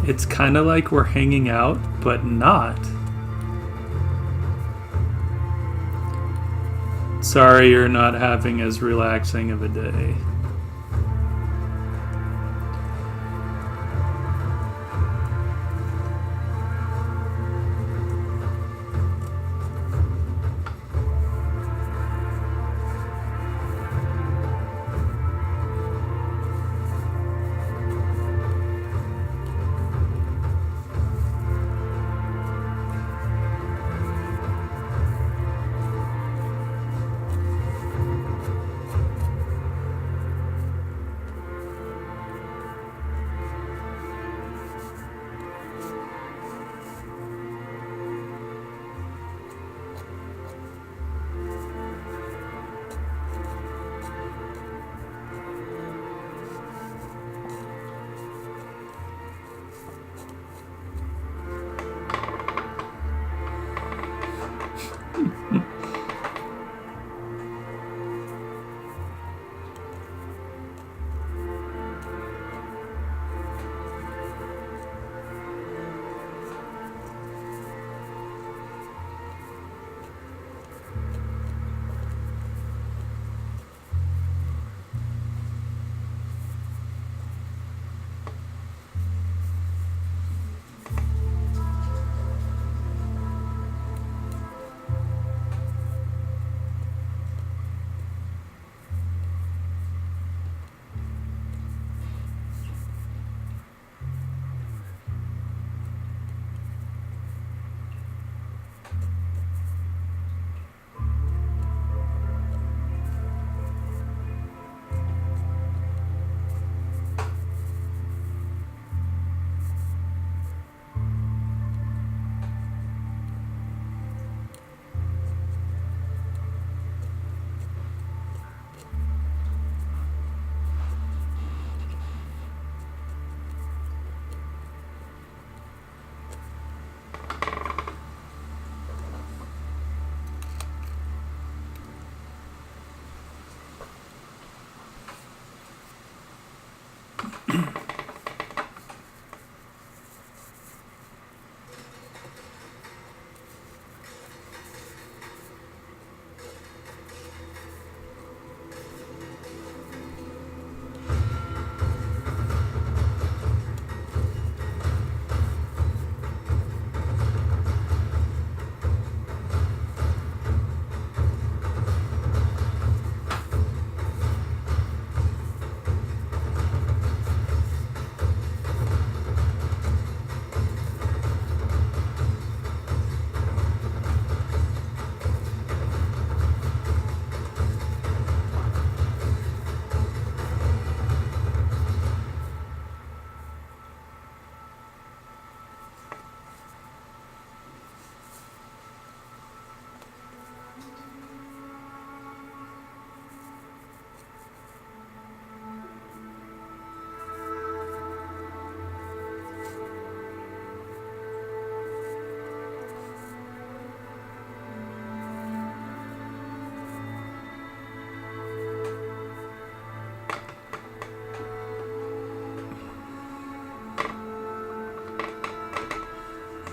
It's kind of like we're hanging out, but not. Sorry you're not having as relaxing of a day.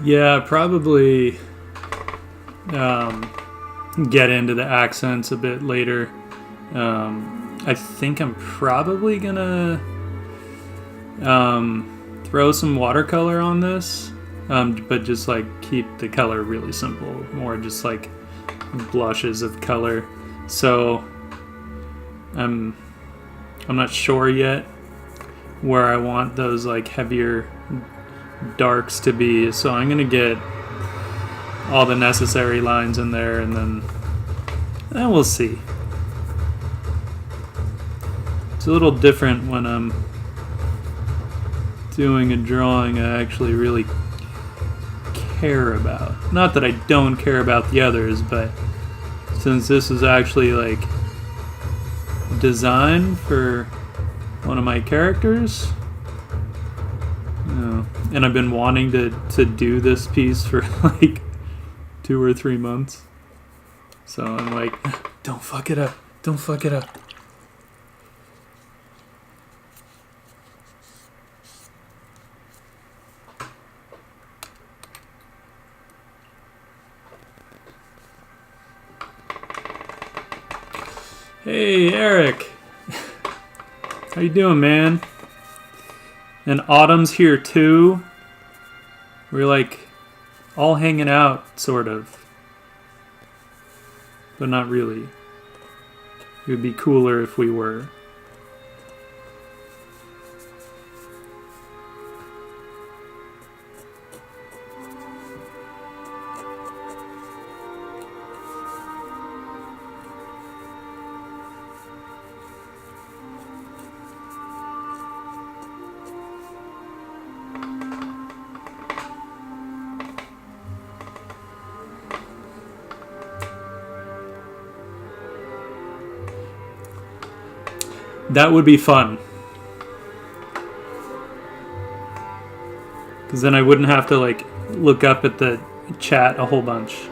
Yeah, probably get into the accents a bit later. I think I'm probably gonna throw some watercolor on this, but just like keep the color really simple, more just like blushes of color. So I'm not sure yet where I want those like heavier darks to be, so I'm gonna get all the necessary lines in there, and then we'll see. It's a little different when I'm doing a drawing I actually really care about. Not that I don't care about the others, but since this is actually like designed for one of my characters, and I've been wanting to do this piece for like 2 or 3 months. So I'm like, don't fuck it up. Don't fuck it up. Hey, Eric. How you doing, man? And Autumn's here too. We're like all hanging out, sort of. But not really. It would be cooler if we were. That would be fun. Because then I wouldn't have to like look up at the chat a whole bunch.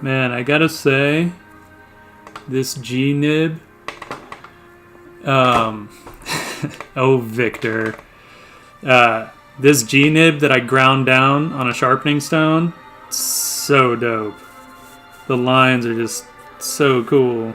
Man, I gotta say, this G-nib. Oh, Victor. This G-nib that I ground down on a sharpening stone, so dope. The lines are just so cool.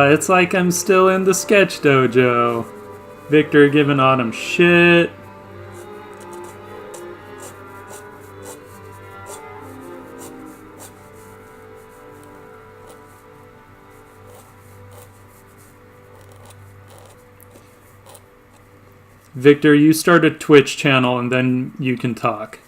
It's like I'm still in the sketch dojo. Victor giving Autumn shit. Victor, you start a Twitch channel and then you can talk.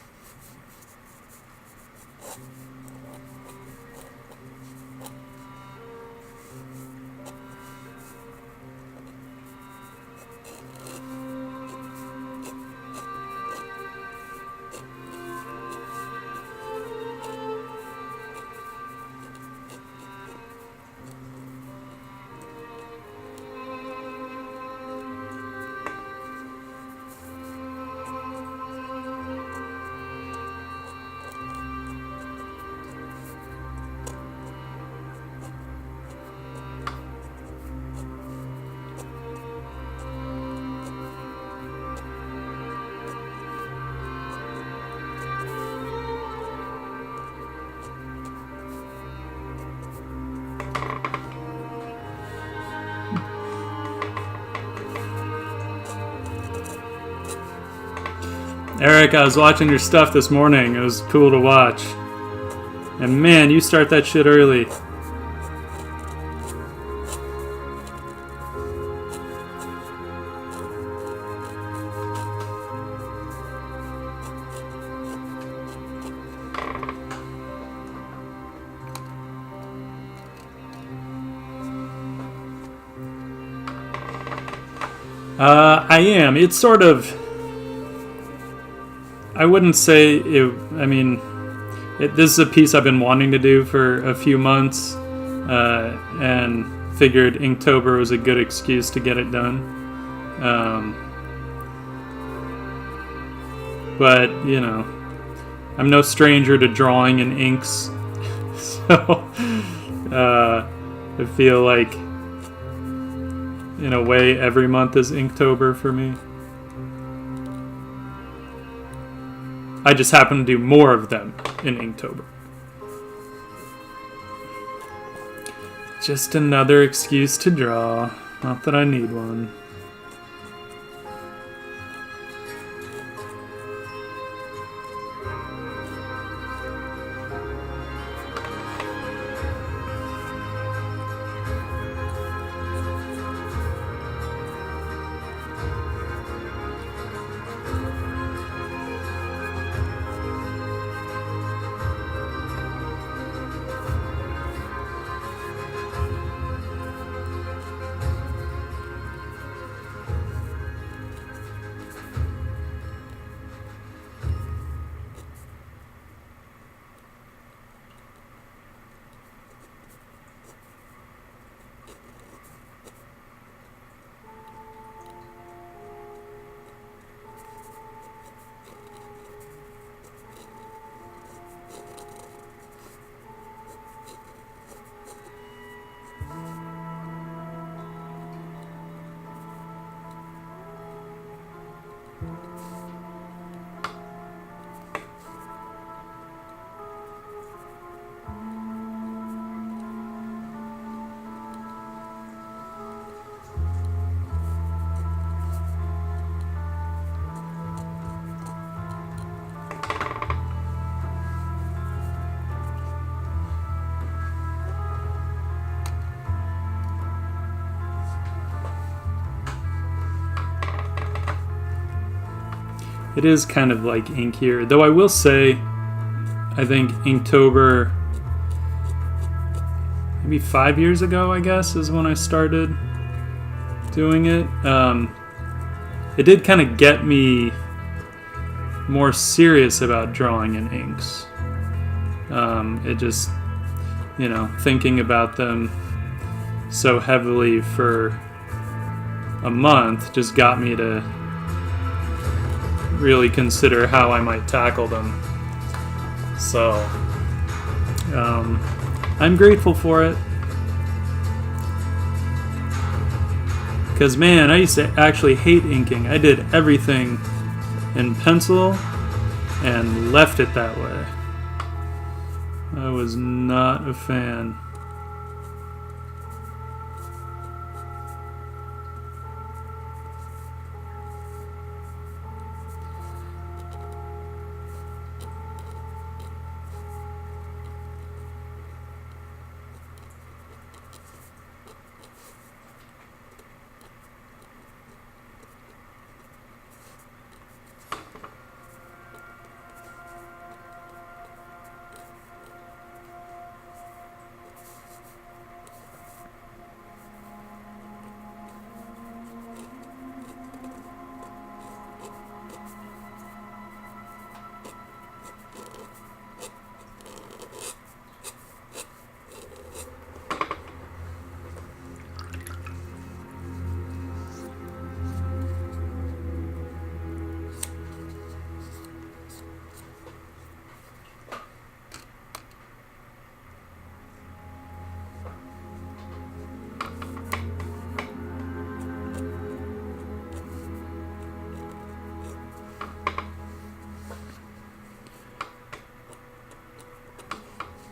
Eric, I was watching your stuff this morning. It was cool to watch. And man, you start that shit early. I am. It's sort of... I wouldn't say it... I mean, this is a piece I've been wanting to do for a few months, and figured Inktober was a good excuse to get it done. But, you know, I'm no stranger to drawing in inks, so I feel like, in a way, every month is Inktober for me. I just happen to do more of them in Inktober. Just another excuse to draw. Not that I need one. It is kind of like ink here, though I will say, I think Inktober, maybe 5 years ago, I guess, is when I started doing it. It did kind of get me more serious about drawing in inks. It just, you know, thinking about them so heavily for a month just got me to really consider how I might tackle them. So, I'm grateful for it. Because, man, I used to actually hate inking. I did everything in pencil and left it that way. I was not a fan.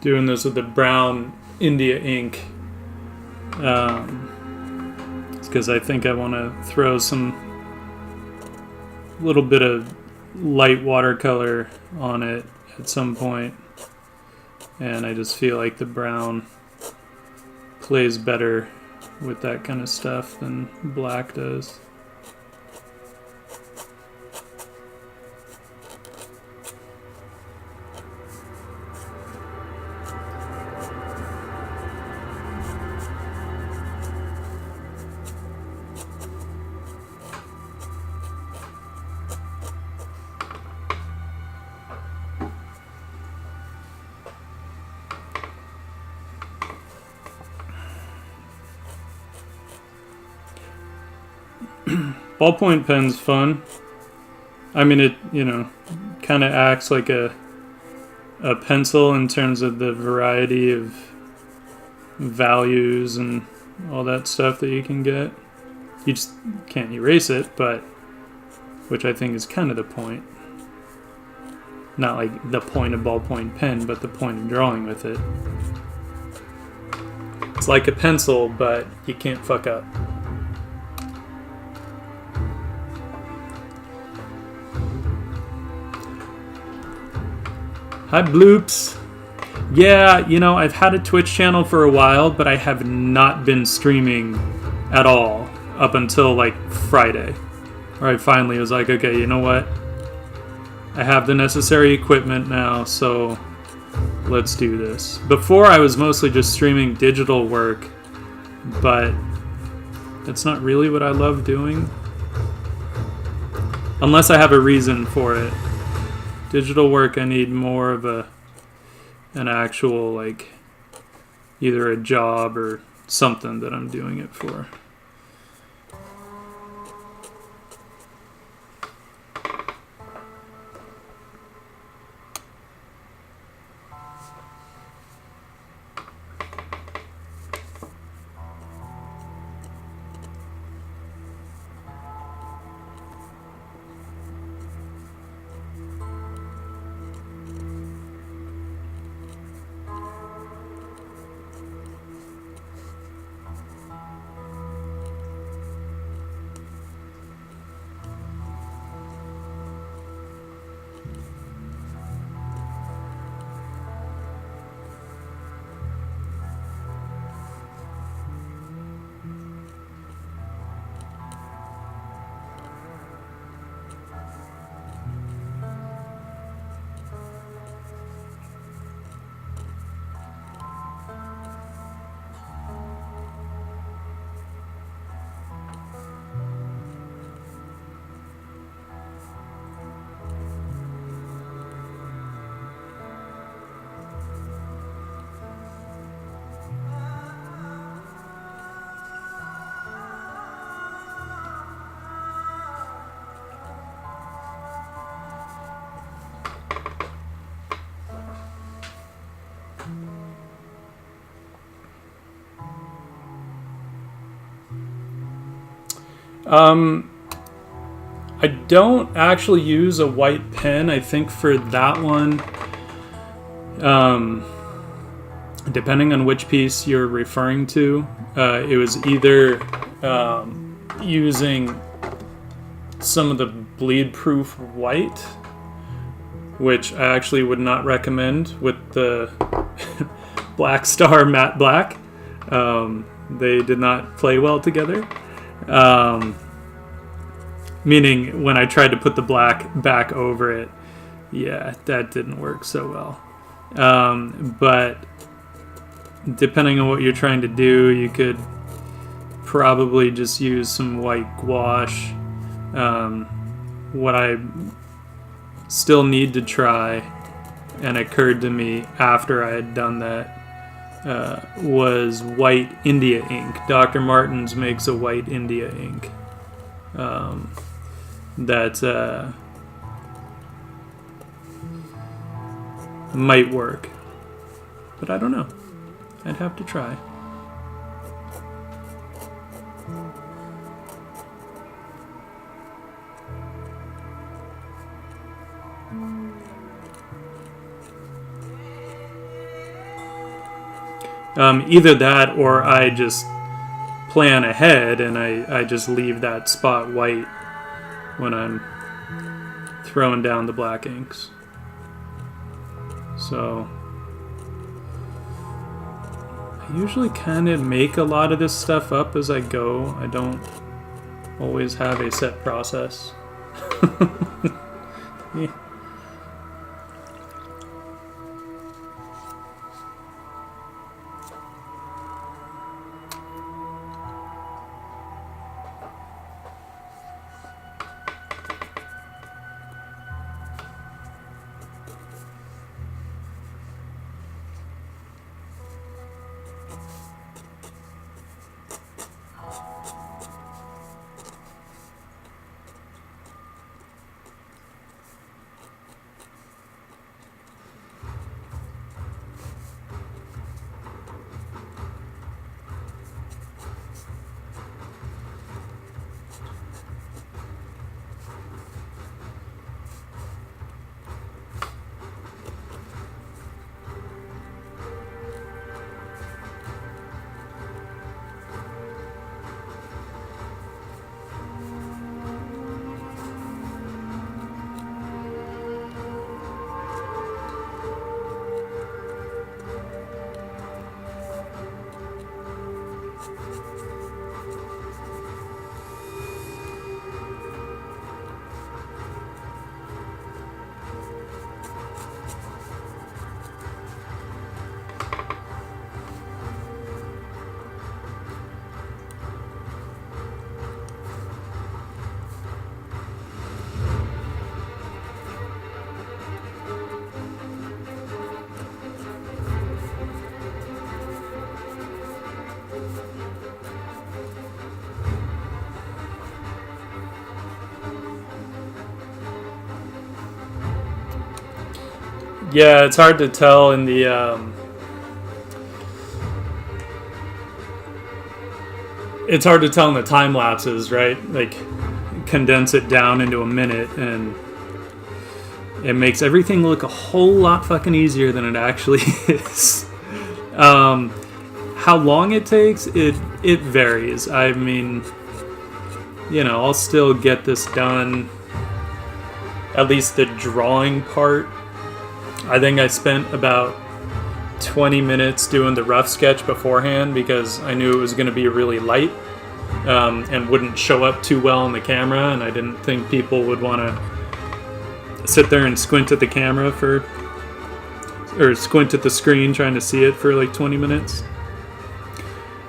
doing this with the brown India ink. It's because I think I want to throw some little bit of light watercolor on it at some point, and I just feel like the brown plays better with that kind of stuff than black does. Ballpoint pen's fun. I mean, it, you know, kind of acts like a pencil in terms of the variety of values and all that stuff that you can get. You just can't erase it, but which I think is kind of the point. Not like the point of ballpoint pen, but the point of drawing with it. It's like a pencil, but you can't fuck up. Hi, Bloops. Yeah, you know, I've had a Twitch channel for a while, but I have not been streaming at all up until like Friday, where I finally was like, okay, you know what? I have the necessary equipment now, so let's do this. Before, I was mostly just streaming digital work, but that's not really what I love doing. Unless I have a reason for it. Digital work, I need more of an actual, like, either a job or something that I'm doing it for. I don't actually use a white pen. I think for that one, depending on which piece you're referring to, it was either using some of the bleed-proof white, which I actually would not recommend with the Black Star matte black. They did not play well together. Meaning when I tried to put the black back over it, yeah, that didn't work so well. But depending on what you're trying to do, you could probably just use some white gouache. What I still need to try, and occurred to me after I had done that, was white India ink. Dr. Martens makes a white India ink. That might work, but I don't know. I'd have to try. Either that, or I just plan ahead and I just leave that spot white when I'm throwing down the black inks. So I usually kind of make a lot of this stuff up as I go. I don't always have a set process. Yeah. Yeah, it's hard to tell in the it's hard to tell in the time lapses, right? Like, condense it down into a minute, and it makes everything look a whole lot fucking easier than it actually is. How long it takes, it varies. I mean, you know, I'll still get this done. At least the drawing part. I think I spent about 20 minutes doing the rough sketch beforehand because I knew it was going to be really light and wouldn't show up too well on the camera, and I didn't think people would want to sit there and squint at the camera or squint at the screen trying to see it for like 20 minutes.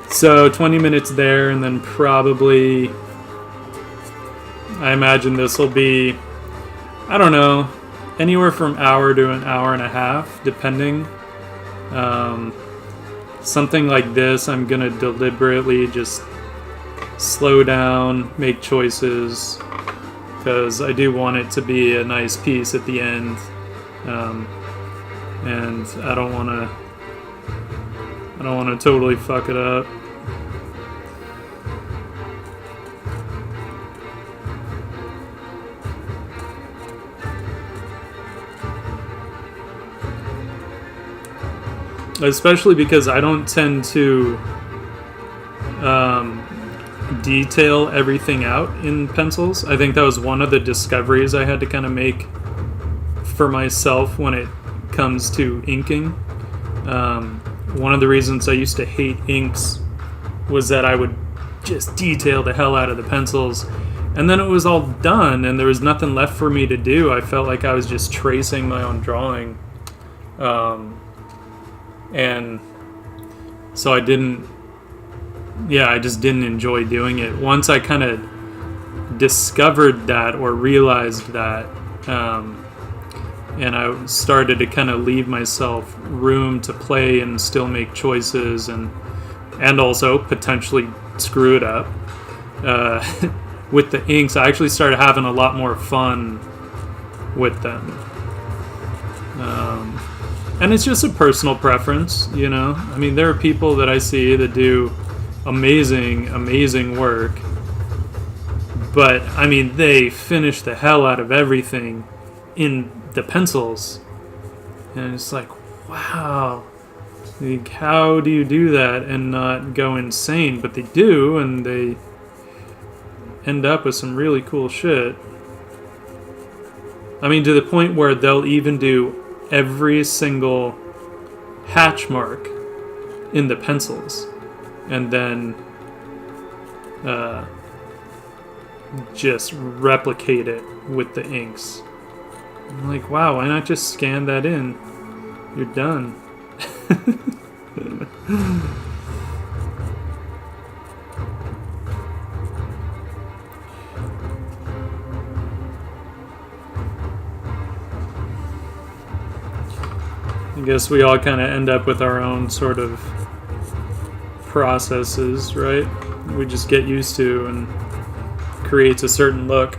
So 20 minutes there, and then probably, I imagine this will be, I don't know, anywhere from hour to an hour and a half, depending. Something like this, I'm gonna deliberately just slow down, make choices, because I do want it to be a nice piece at the end, and I don't want to totally fuck it up. Especially because I don't tend to detail everything out in pencils. I think that was one of the discoveries I had to kind of make for myself when it comes to inking. One of the reasons I used to hate inks was that I would just detail the hell out of the pencils, and then it was all done and there was nothing left for me to do. I felt like I was just tracing my own drawing. And so I just didn't enjoy doing it. Once I kind of discovered that or realized that, and I started to kind of leave myself room to play and still make choices and also potentially screw it up. With the inks, I actually started having a lot more fun with them. And it's just a personal preference, you know? I mean, there are people that I see that do amazing, amazing work. But, I mean, they finish the hell out of everything in the pencils. And it's like, wow. Like, how do you do that and not go insane? But they do, and they end up with some really cool shit. I mean, to the point where they'll even do every single hatch mark in the pencils and then just replicate it with the inks. I'm like, wow, why not just scan that in? You're done. I guess we all kind of end up with our own sort of processes, right? We just get used to and creates a certain look.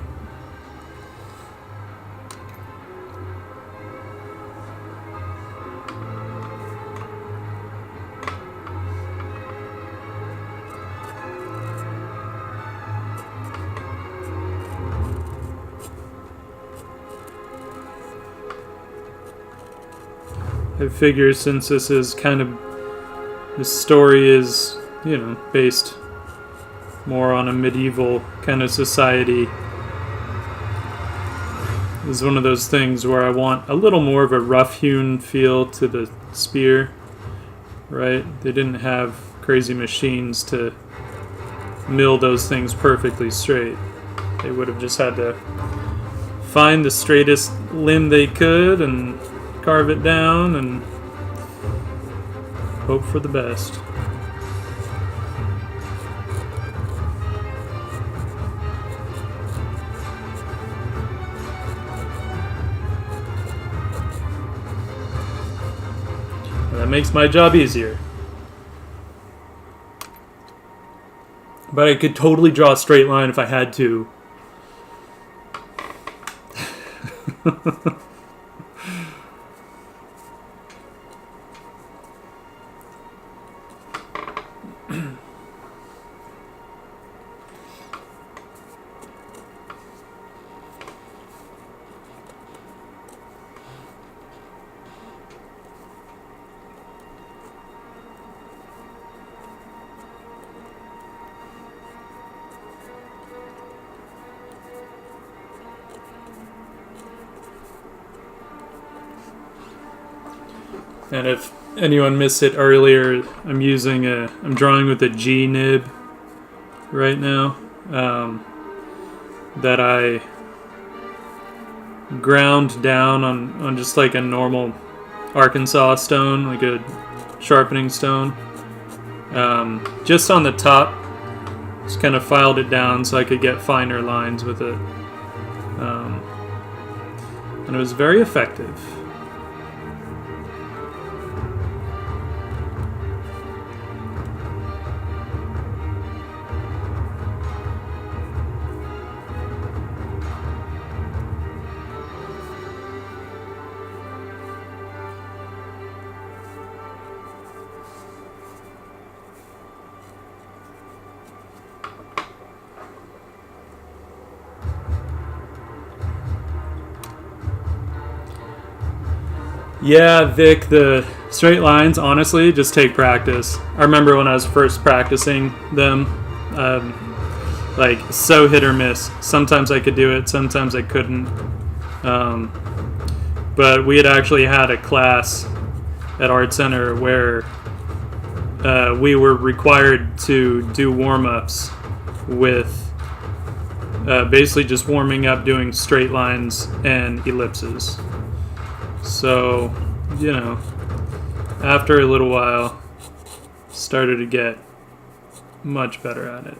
I figure since this is kind of, this story is, you know, based more on a medieval kind of society, is one of those things where I want a little more of a rough-hewn feel to the spear, right? They didn't have crazy machines to mill those things perfectly straight. They would have just had to find the straightest limb they could and carve it down and hope for the best. That makes my job easier. But I could totally draw a straight line if I had to. And if anyone missed it earlier, I'm drawing with a G nib right now, that I ground down on just like a normal Arkansas stone, like a sharpening stone. Just on the top, just kind of filed it down so I could get finer lines with it. And it was very effective. Yeah, Vic, the straight lines, honestly, just take practice. I remember when I was first practicing them, like, so hit or miss. Sometimes I could do it, sometimes I couldn't. But we had actually had a class at Art Center where we were required to do warm-ups with basically just warming up doing straight lines and ellipses. So, you know, after a little while, started to get much better at it.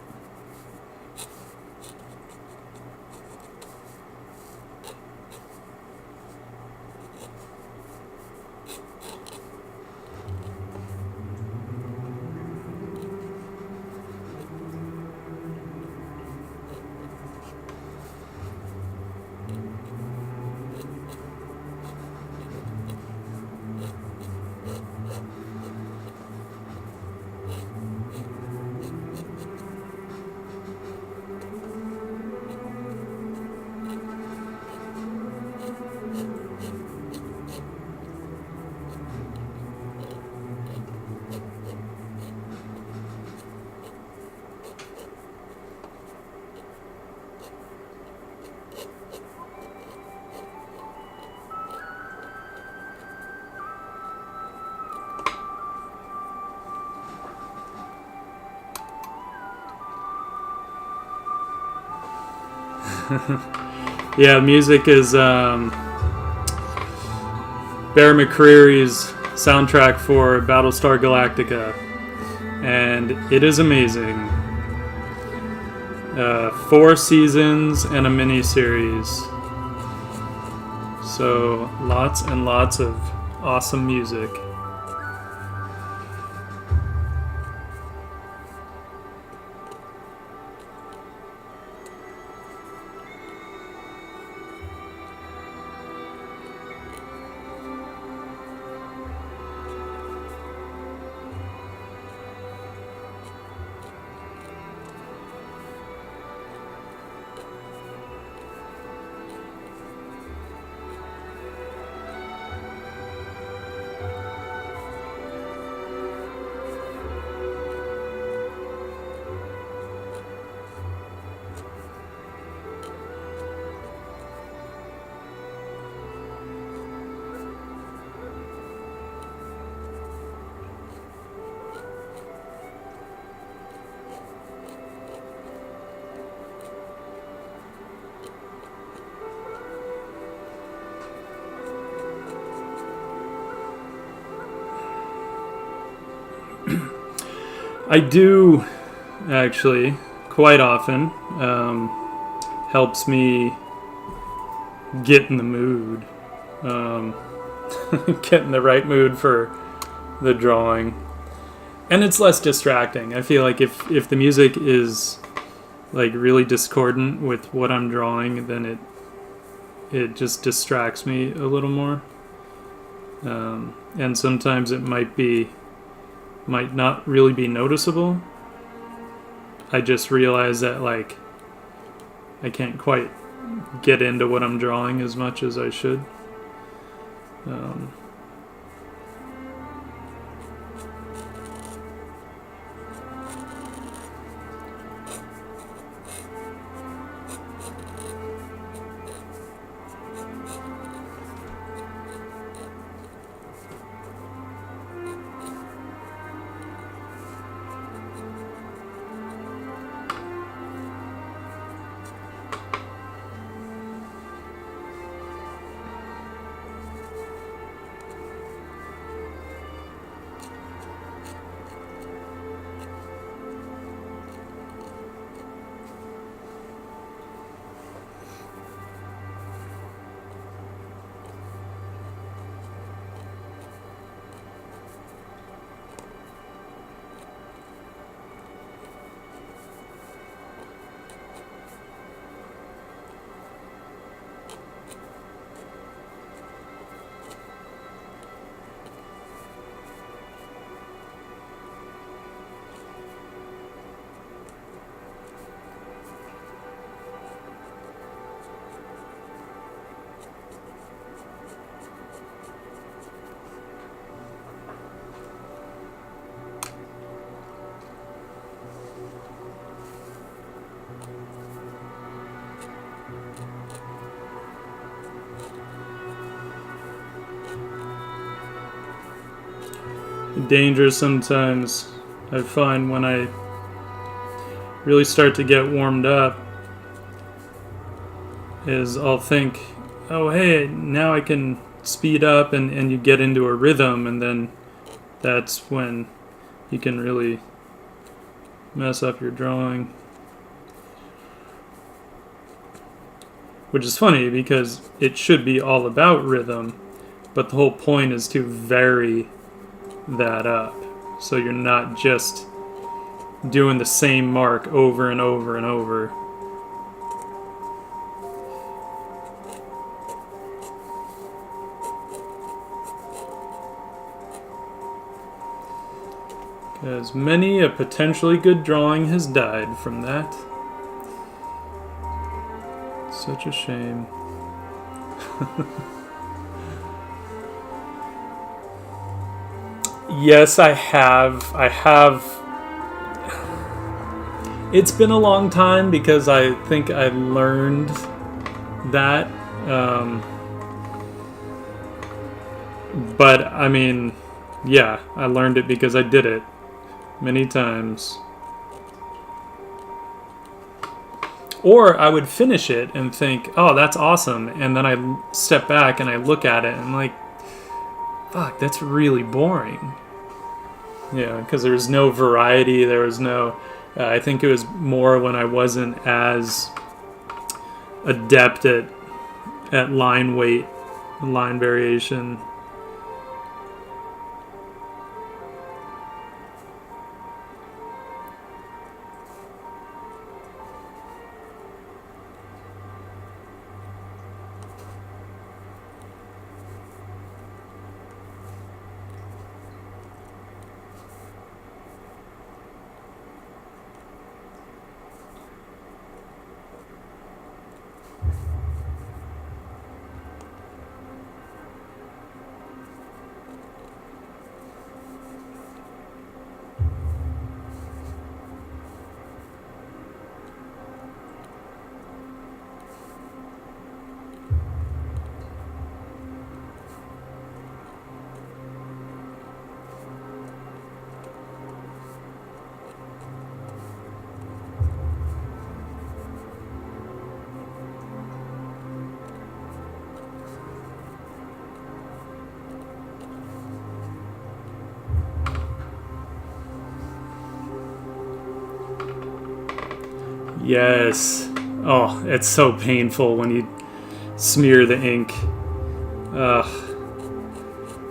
Yeah, music is Bear McCreary's soundtrack for Battlestar Galactica, and it is amazing. 4 seasons and a mini-series. So lots and lots of awesome music. I do, actually, quite often. Helps me get in the mood. Get in the right mood for the drawing. And it's less distracting. I feel like if the music is like really discordant with what I'm drawing, then it just distracts me a little more. And sometimes it might not really be noticeable. I just realize that like I can't quite get into what I'm drawing as much as I should. Dangerous sometimes, I find, when I really start to get warmed up, is I'll think, oh hey, now I can speed up, and you get into a rhythm, and then that's when you can really mess up your drawing. Which is funny because it should be all about rhythm, but the whole point is to vary that up, so you're not just doing the same mark over and over and over. Because many a potentially good drawing has died from that. Such a shame. Yes, I have. It's been a long time because I think I learned that. But, I mean, yeah, I learned it because I did it many times. or I would finish it and think, oh, that's awesome, and then I step back and I look at it and I'm like, fuck, that's really boring. Yeah, because there was no variety. There was no. I think it was more when I wasn't as adept at line weight, line variation. Yes. Oh, it's so painful when you smear the ink. Ugh.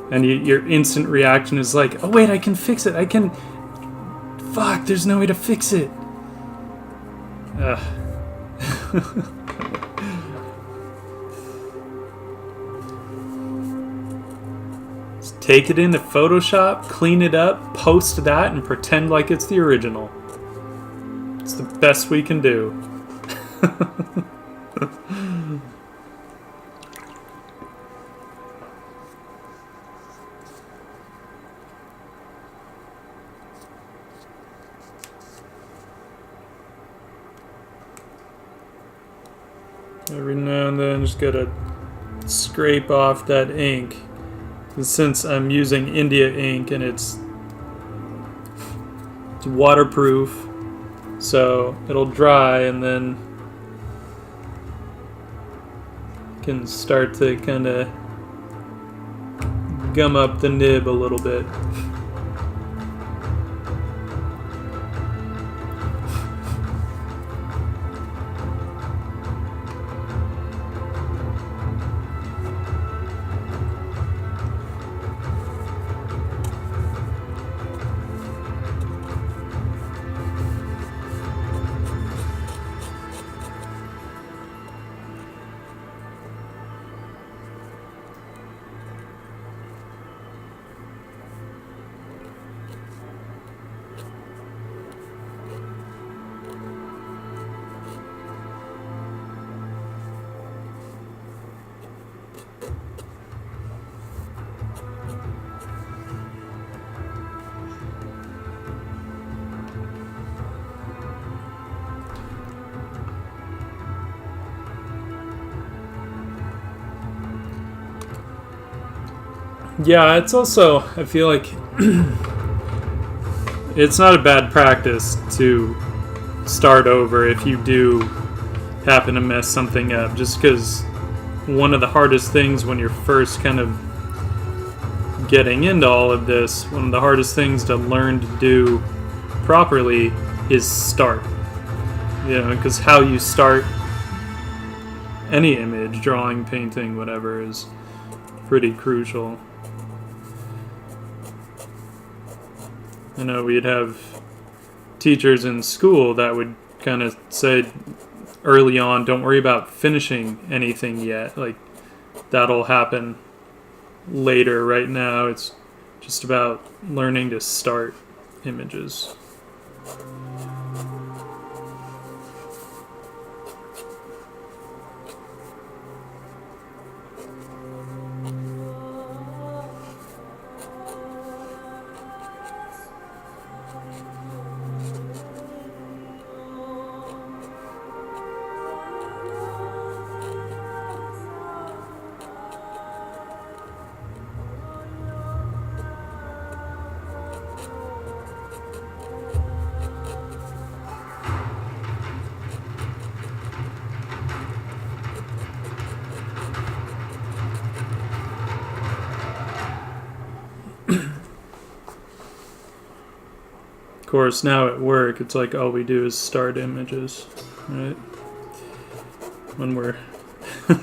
And your instant reaction is like, oh wait, I can fix it. I can... Fuck, there's no way to fix it. Ugh. Just take it into Photoshop, clean it up, post that, and pretend like it's the original. It's the best we can do. Every now and then, just gotta scrape off that ink. And since I'm using India ink and it's waterproof, so it'll dry and then can start to kind of gum up the nib a little bit. Yeah, it's also, I feel like it's not a bad practice to start over if you do happen to mess something up, just because one of the hardest things when you're first kind of getting into all of this, one of the hardest things to learn to do properly is start. You know, because how you start any image, drawing, painting, whatever, is pretty crucial. I know we'd have teachers in school that would kind of say early on, don't worry about finishing anything yet. Like, that'll happen later. Right now, it's just about learning to start images. course, now at work, it's like all we do is start images, right? When we're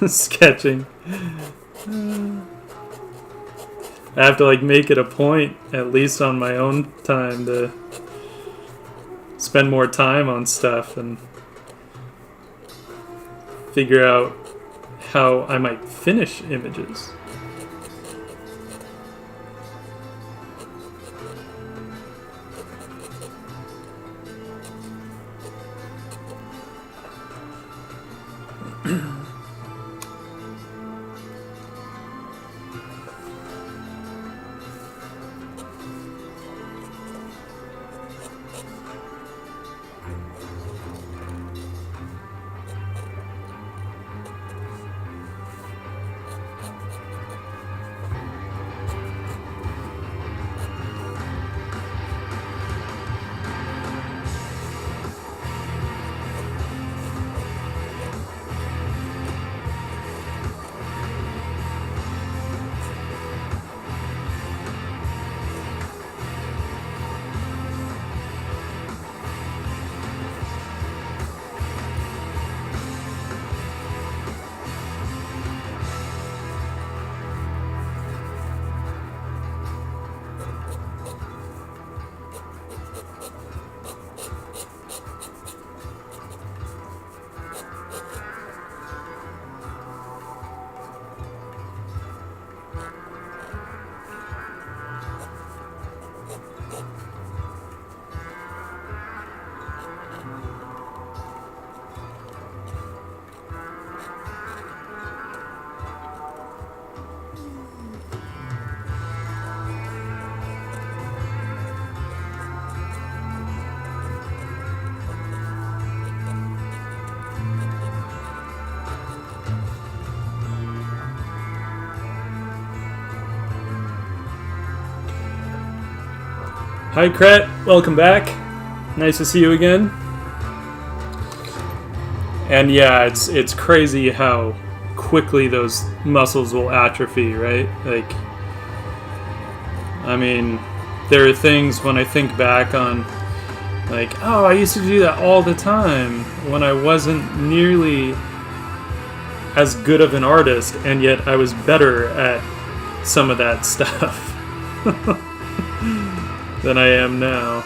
sketching. I have to like make it a point, at least on my own time, to spend more time on stuff and figure out how I might finish images. Hi Kret, welcome back. Nice to see you again. And yeah, it's crazy how quickly those muscles will atrophy, right? Like, I mean, there are things when I think back on, like, oh, I used to do that all the time when I wasn't nearly as good of an artist, and yet I was better at some of that stuff than I am now.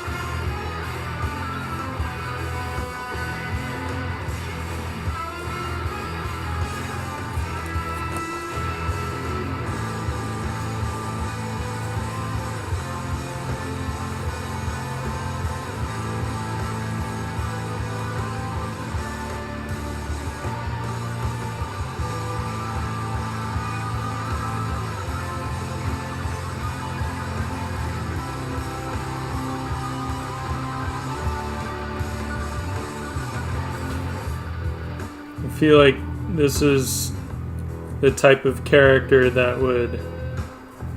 I feel like this is the type of character that would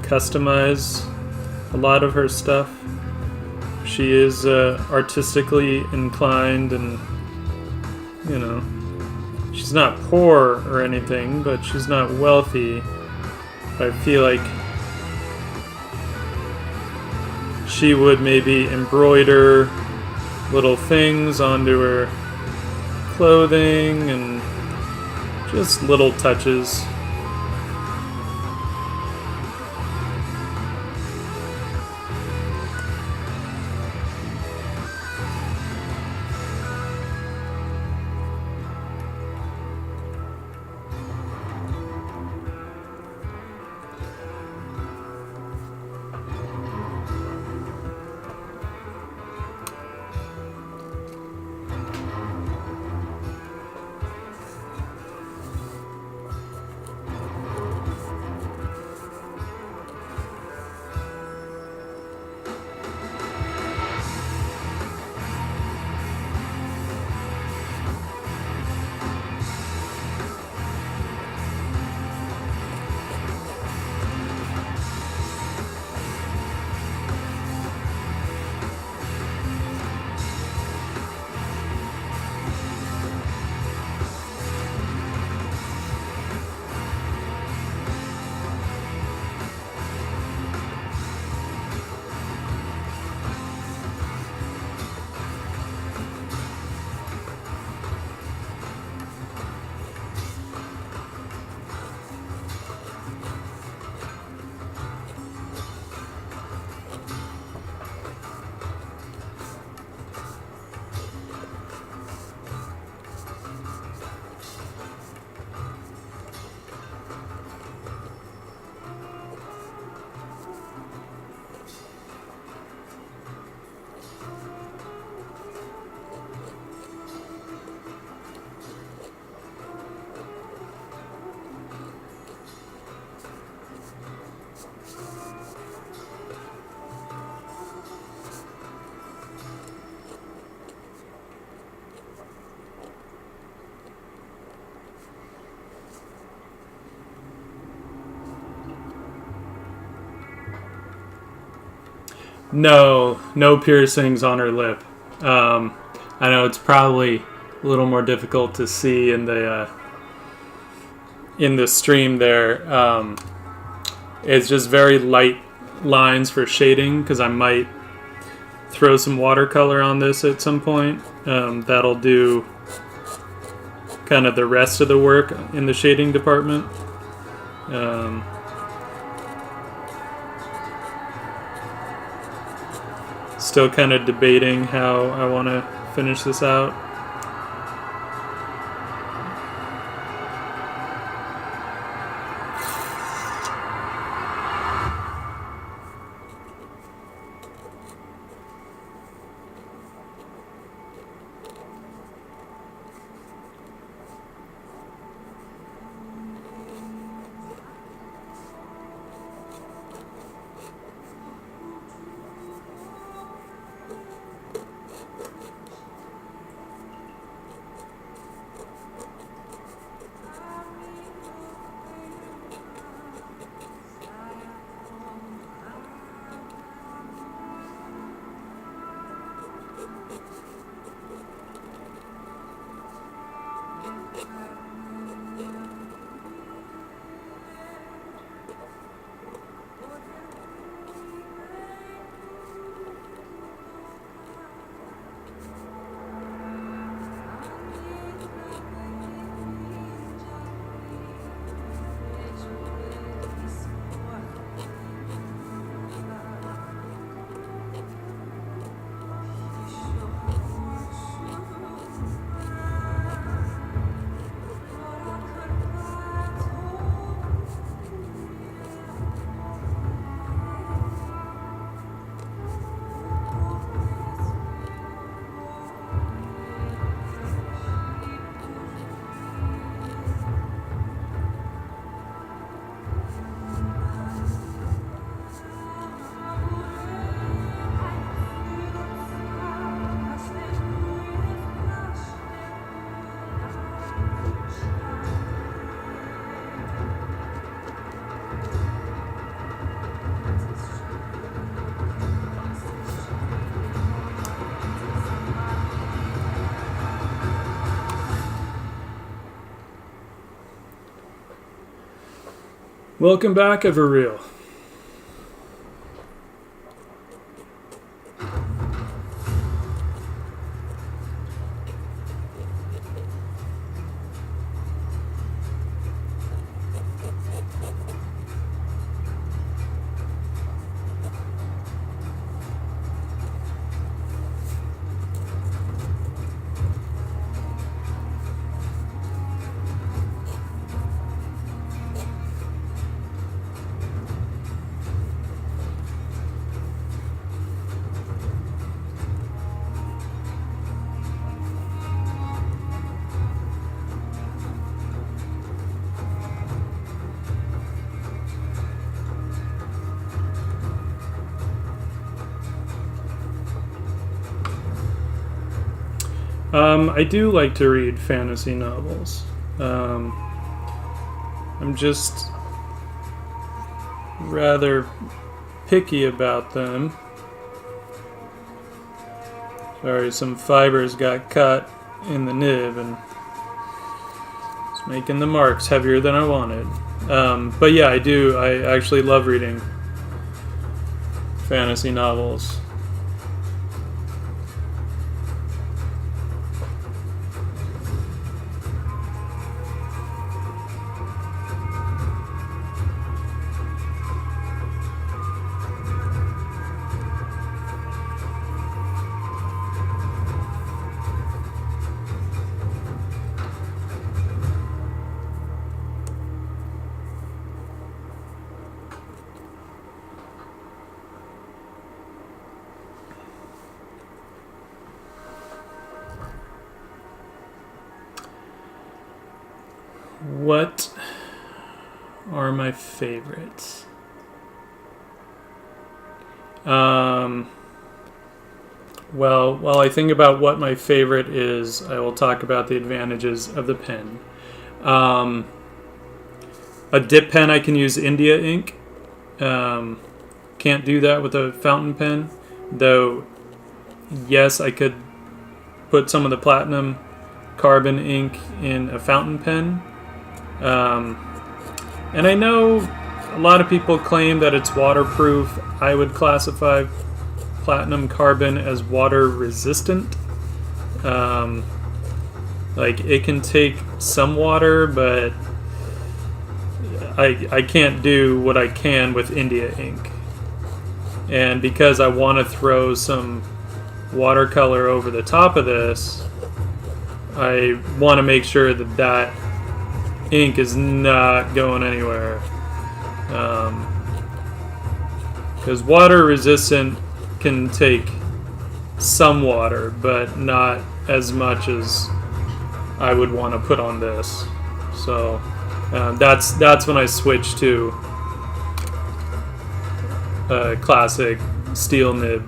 customize a lot of her stuff. She is artistically inclined, and you know, she's not poor or anything, but she's not wealthy. I feel like she would maybe embroider little things onto her clothing and just little touches. No piercings on her lip. I know it's probably a little more difficult to see in the stream there. It's just very light lines for shading because I might throw some watercolor on this at some point. That'll do kind of the rest of the work in the shading department. Still kind of debating how I want to finish this out. Welcome back, Everreal. I do like to read fantasy novels. I'm just rather picky about them. Sorry, some fibers got cut in the nib and it's making the marks heavier than I wanted. But yeah, I actually love reading fantasy novels. What are my favorites? Well, while I think about what my favorite is, I will talk about the advantages of the pen. A dip pen, I can use India ink. Can't do that with a fountain pen. Though, yes, I could put some of the platinum carbon ink in a fountain pen. And I know a lot of people claim that it's waterproof. I would classify platinum carbon as water resistant. Like, it can take some water, but I can't do what I can with India ink. And because I want to throw some watercolor over the top of this, I want to make sure that that ink is not going anywhere. Because water resistant can take some water, but not as much as I would want to put on this. So that's when I switched to a classic steel nib.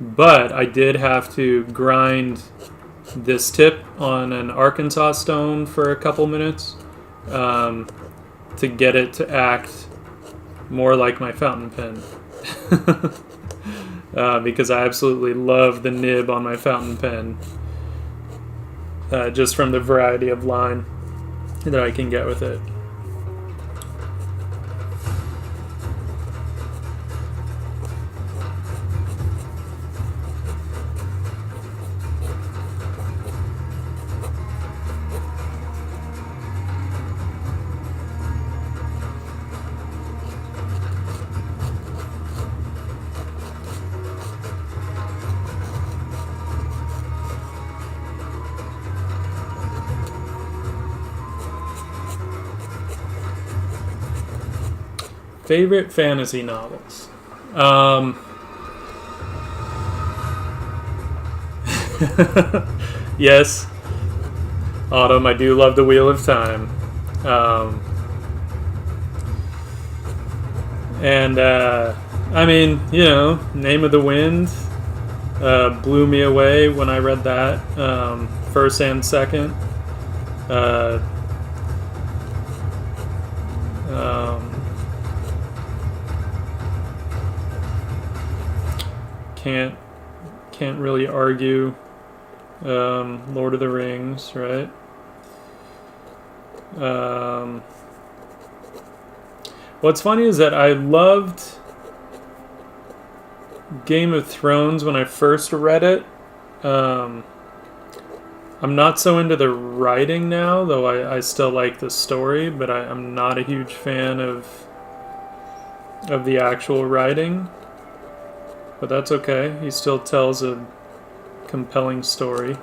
But I did have to grind this tip on an Arkansas stone for a couple minutes to get it to act more like my fountain pen. Because I absolutely love the nib on my fountain pen, just from the variety of line that I can get with it. Favorite fantasy novels? Yes, Autumn, I do love The Wheel of Time. I mean, you know, Name of the Wind blew me away when I read that, first and second. Can't really argue. Lord of the Rings, right? What's funny is that I loved Game of Thrones when I first read it. I'm not so into the writing now, though I still like the story, but I'm not a huge fan of the actual writing. But that's okay. He still tells a compelling story.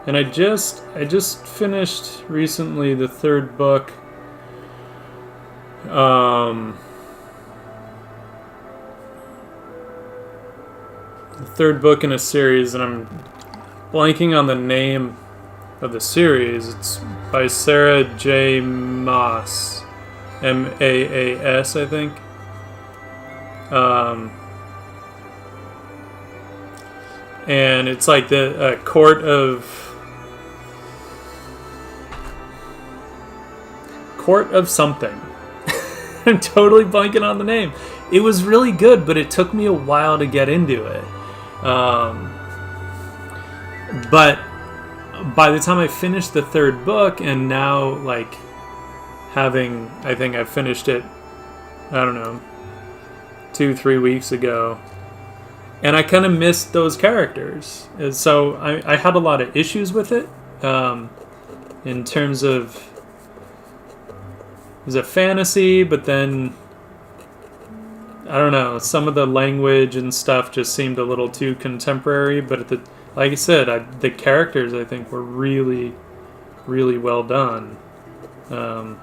And I just finished recently the third book. The third book in a series, and I'm blanking on the name of the series. It's by Sarah J. Maas, Maas, I think. And it's like the court of something. I'm totally blanking on the name. It was really good, but it took me a while to get into it. But by the time I finished the third book, and now, like, I think I finished it, I don't know, 2-3 weeks ago, and I kind of missed those characters. And so I had a lot of issues with it, in terms of, it was a fantasy, but then, I don't know, some of the language and stuff just seemed a little too contemporary, but like I said, the characters, I think, were really, really well done. And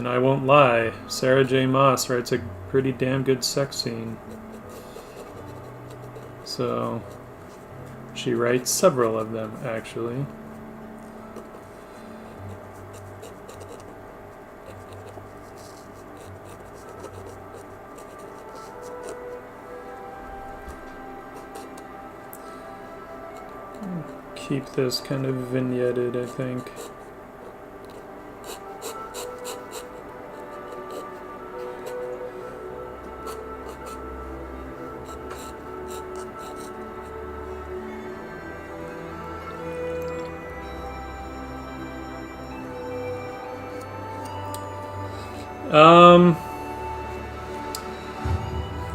I won't lie, Sarah J. Maas writes a pretty damn good sex scene. So, she writes several of them, actually. keep this kind of vignetted, I think.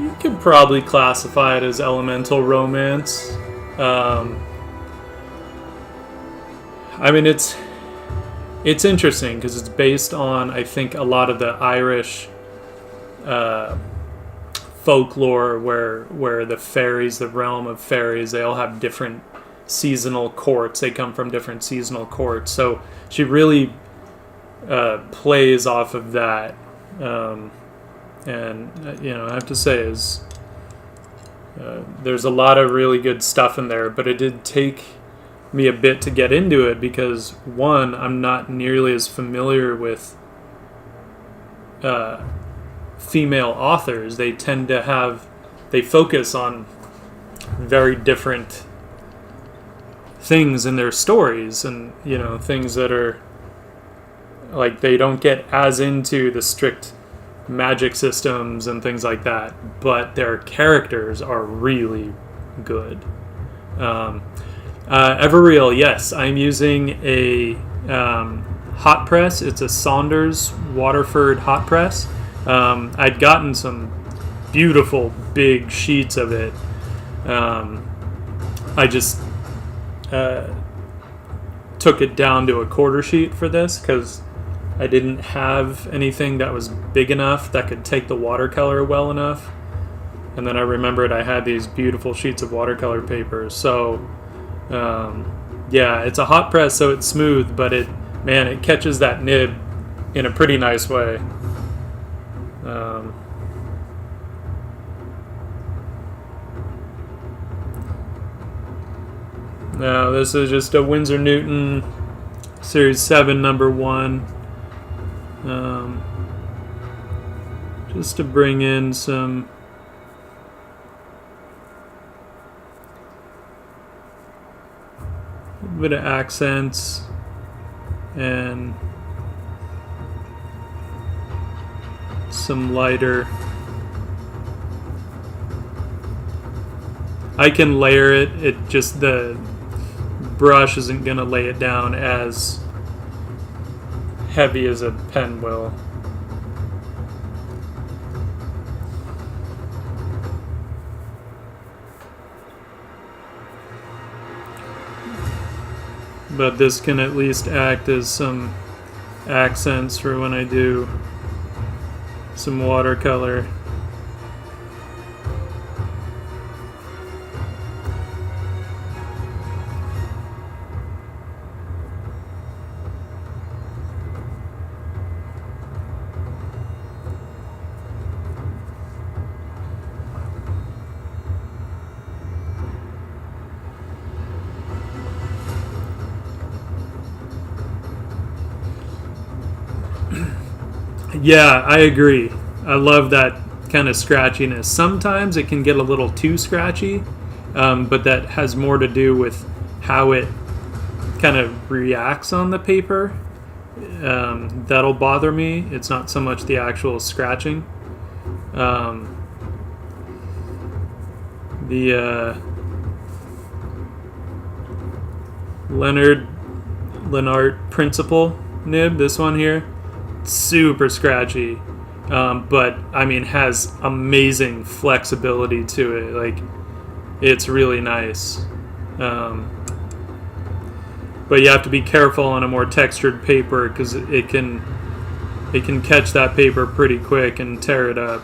You could probably classify it as elemental romance. I mean, it's interesting because it's based on, I think, a lot of the Irish folklore where the fairies, the realm of fairies, they all have different seasonal courts. They come from different seasonal courts. So she really plays off of that. And I have to say there's a lot of really good stuff in there, but it did take me a bit to get into it because, one, I'm not nearly as familiar with female authors. They tend to they focus on very different things in their stories, and things that are like, they don't get as into the strict magic systems and things like that, but their characters are really good. Everreal, yes, I'm using a hot press. It's a Saunders Waterford hot press. I'd gotten some beautiful big sheets of it. I just took it down to a quarter sheet for this because I didn't have anything that was big enough that could take the watercolor well enough. And then I remembered I had these beautiful sheets of watercolor paper. So, yeah, it's a hot press, so it's smooth, but it catches that nib in a pretty nice way. Now, this is just a Winsor Newton Series 7 number 1. Just to bring in some bit of accents and some lighter. I can layer it. It just, the brush isn't going to lay it down as heavy as a pen will. But this can at least act as some accents for when I do some watercolor. Yeah, I agree. I love that kind of scratchiness. Sometimes it can get a little too scratchy, but that has more to do with how it kind of reacts on the paper. That'll bother me. It's not so much the actual scratching. The Lennart Principal nib, this one here, super scratchy, but I mean has amazing flexibility to it. Like, it's really nice, but you have to be careful on a more textured paper because it can catch that paper pretty quick and tear it up.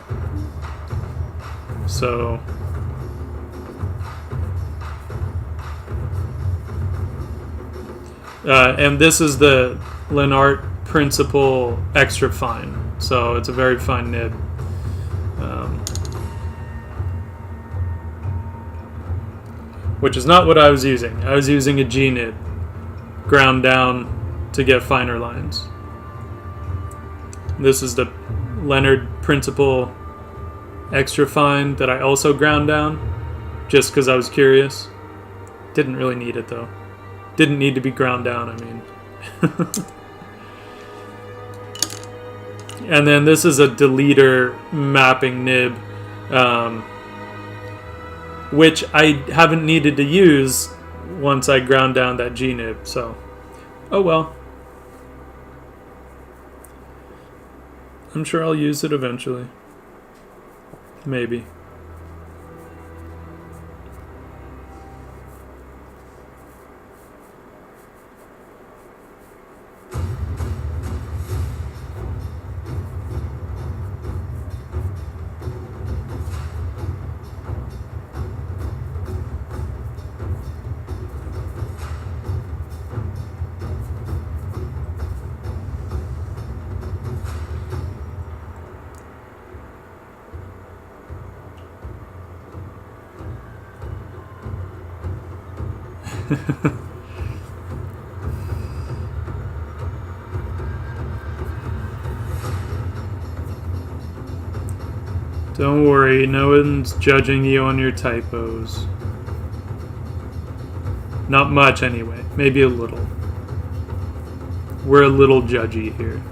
So and this is the Lennart Principal Extra Fine, so it's a very fine nib. Which is not what I was using. I was using a G nib, ground down to get finer lines. This is the Lennart Principal Extra Fine that I also ground down, just because I was curious. Didn't really need it though. Didn't need to be ground down, I mean. And then this is a deleter mapping nib, which I haven't needed to use once I ground down that G nib, so oh well. I'm sure I'll use it eventually. Maybe. Don't worry, no one's judging you on your typos. Not much anyway, maybe a little. We're a little judgy here.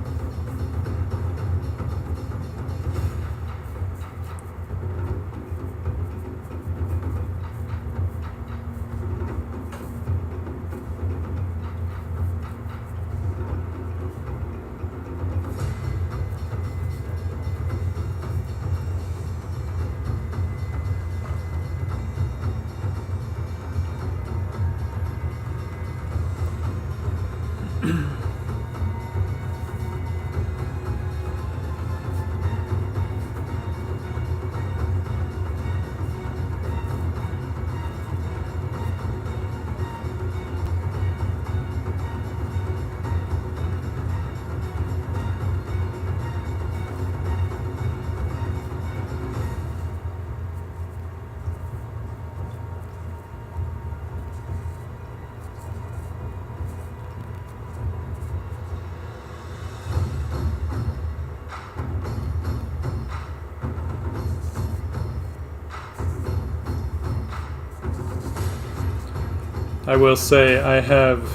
I will say I have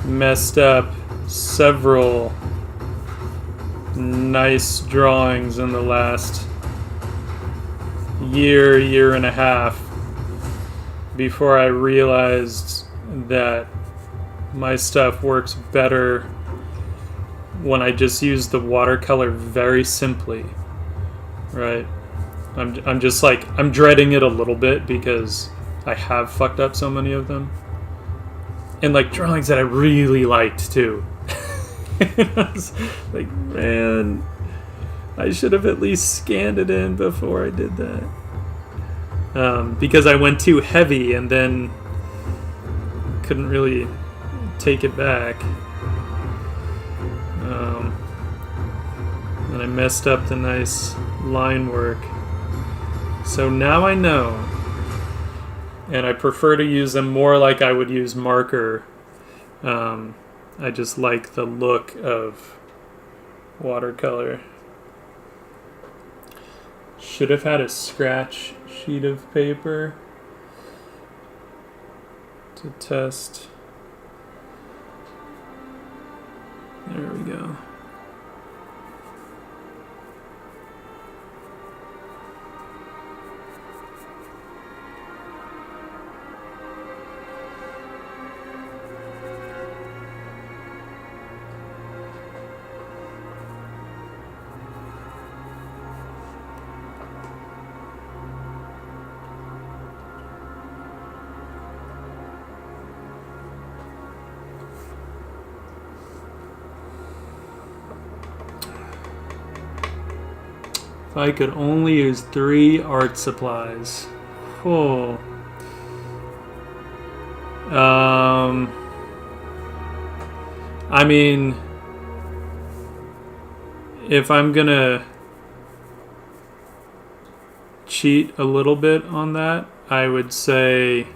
messed up several nice drawings in the last year and a half before I realized that my stuff works better when I just use the watercolor very simply, right? I'm just like, I'm dreading it a little bit because I have fucked up so many of them. And like drawings that I really liked too. I was like, man, I should have at least scanned it in before I did that. Because I went too heavy and then couldn't really take it back. And I messed up the nice line work. So now I know. And I prefer to use them more like I would use marker. I just like the look of watercolor. Should have had a scratch sheet of paper to test. There we go. If I could only use 3 art supplies. Oh. I mean, if I'm gonna cheat a little bit on that, I would say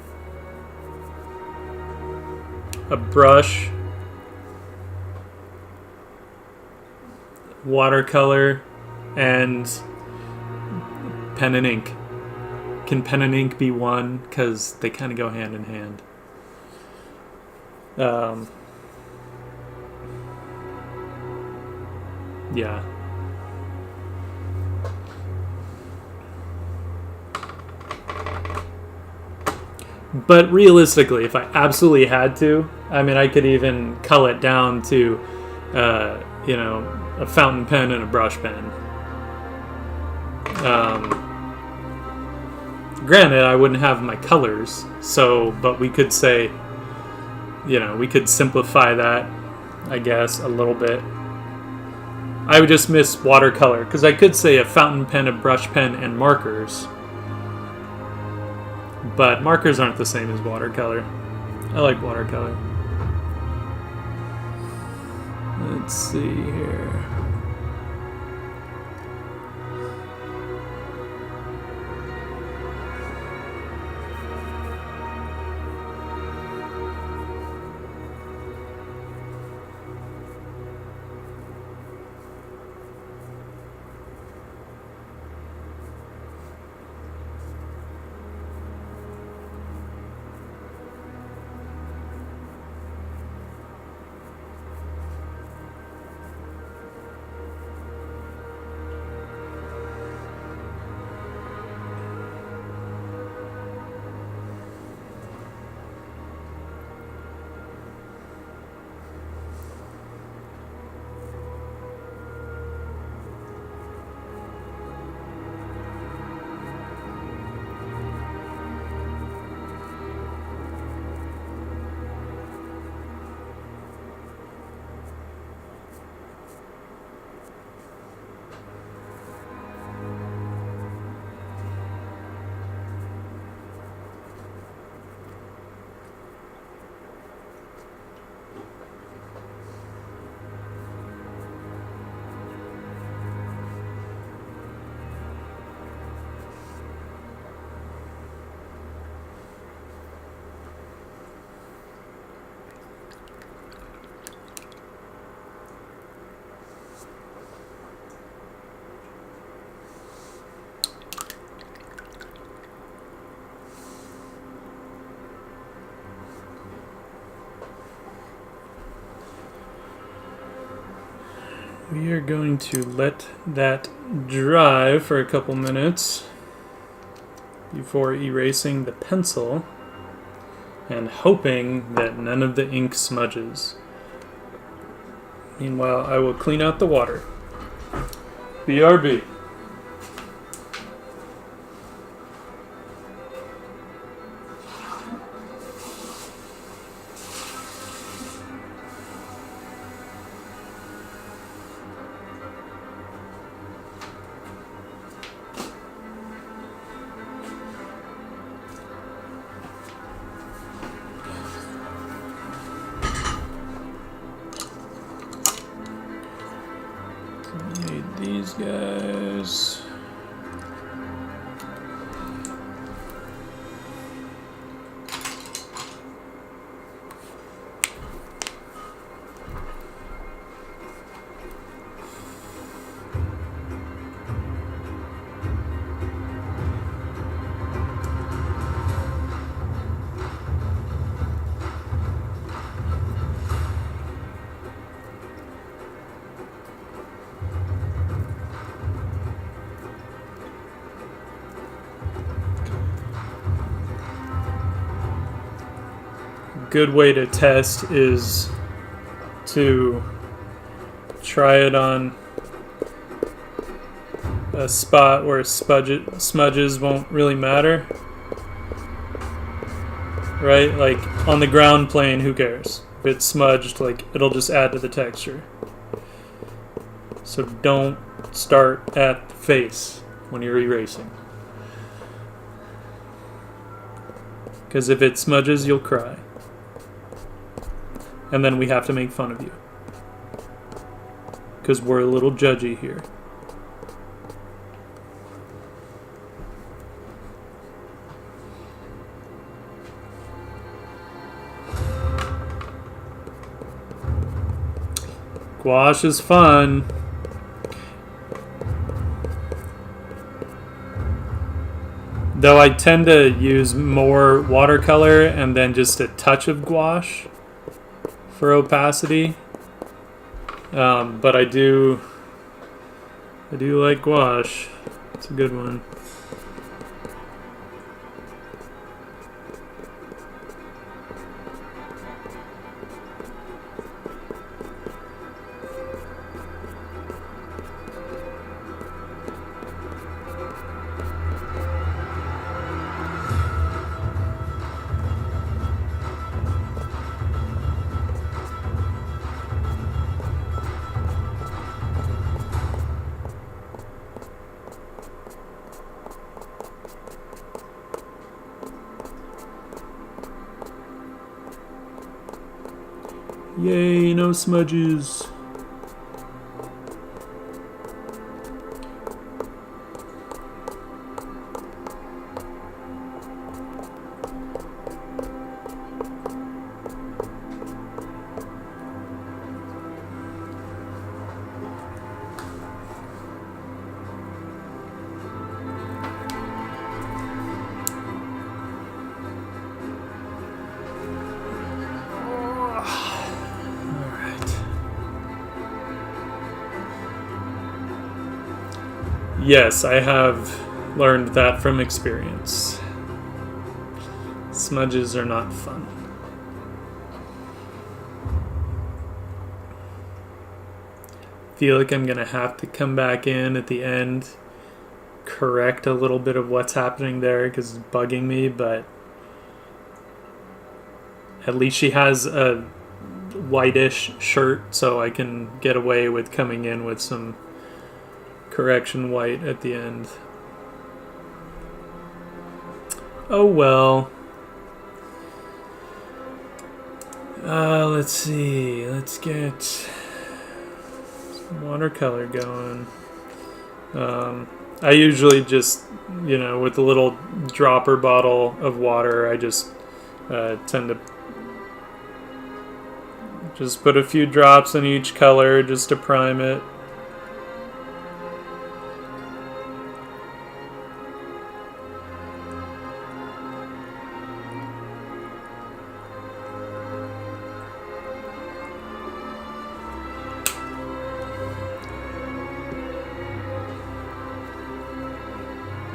a brush, watercolor, and pen and ink. Can pen and ink be one? Because they kind of go hand in hand. Um, yeah. But realistically, if I absolutely had to, I mean, I could even cull it down to, you know, a fountain pen and a brush pen. Granted, I wouldn't have my colors, so, but we could say, you know, we could simplify that, I guess, a little bit. I would just miss watercolor, because I could say a fountain pen, a brush pen, and markers. But markers aren't the same as watercolor. I like watercolor. Let's see here. We are going to let that dry for a couple minutes before erasing the pencil and hoping that none of the ink smudges. Meanwhile, I will clean out the water. BRB. These guys. Good way to test is to try it on a spot where smudges won't really matter, right? Like on the ground plane, who cares? If it's smudged, like it'll just add to the texture. So don't start at the face when you're erasing, because if it smudges, you'll cry. And then we have to make fun of you, because we're a little judgy here. Gouache is fun. Though I tend to use more watercolor and then just a touch of gouache. for opacity, but I do like gouache. It's a good one. Yay, no smudges. Yes, I have learned that from experience. Smudges are not fun. Feel like I'm gonna have to come back in at the end, correct a little bit of what's happening there because it's bugging me, but at least she has a whitish shirt, so I can get away with coming in with some correction white at the end. Oh well. Let's see. Let's get some watercolor going. I usually just, with a little dropper bottle of water, I just tend to just put a few drops in each color just to prime it.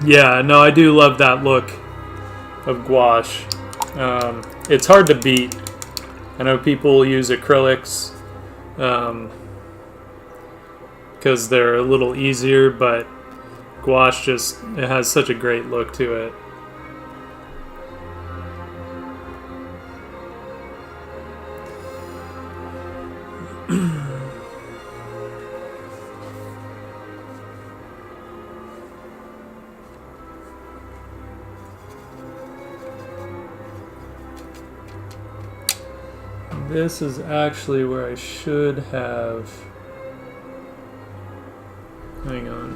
Yeah, no, I do love that look of gouache. It's hard to beat. I know people use acrylics because they're a little easier, but gouache it has such a great look to it. This is actually where I should have... Hang on.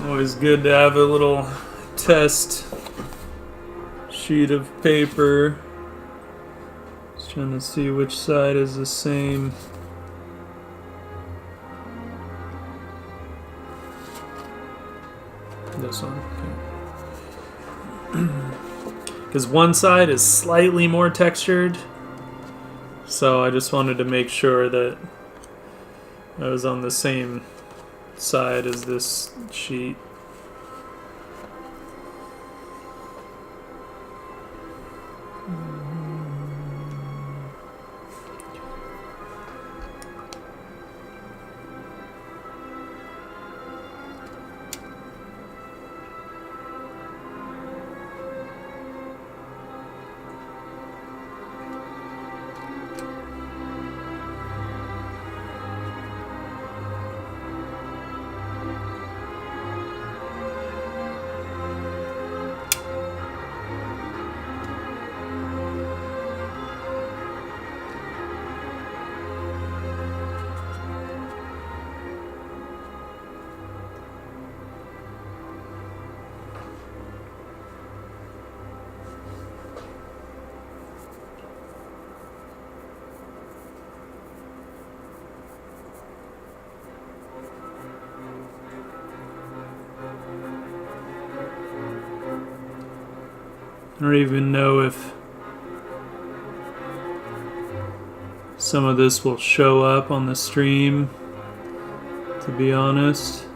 Always good to have a little test sheet of paper. Just trying to see which side is the same. This one. Okay. Because one side is slightly more textured. So I just wanted to make sure that I was on the same side as this sheet. don't even know if some of this will show up on the stream, to be honest.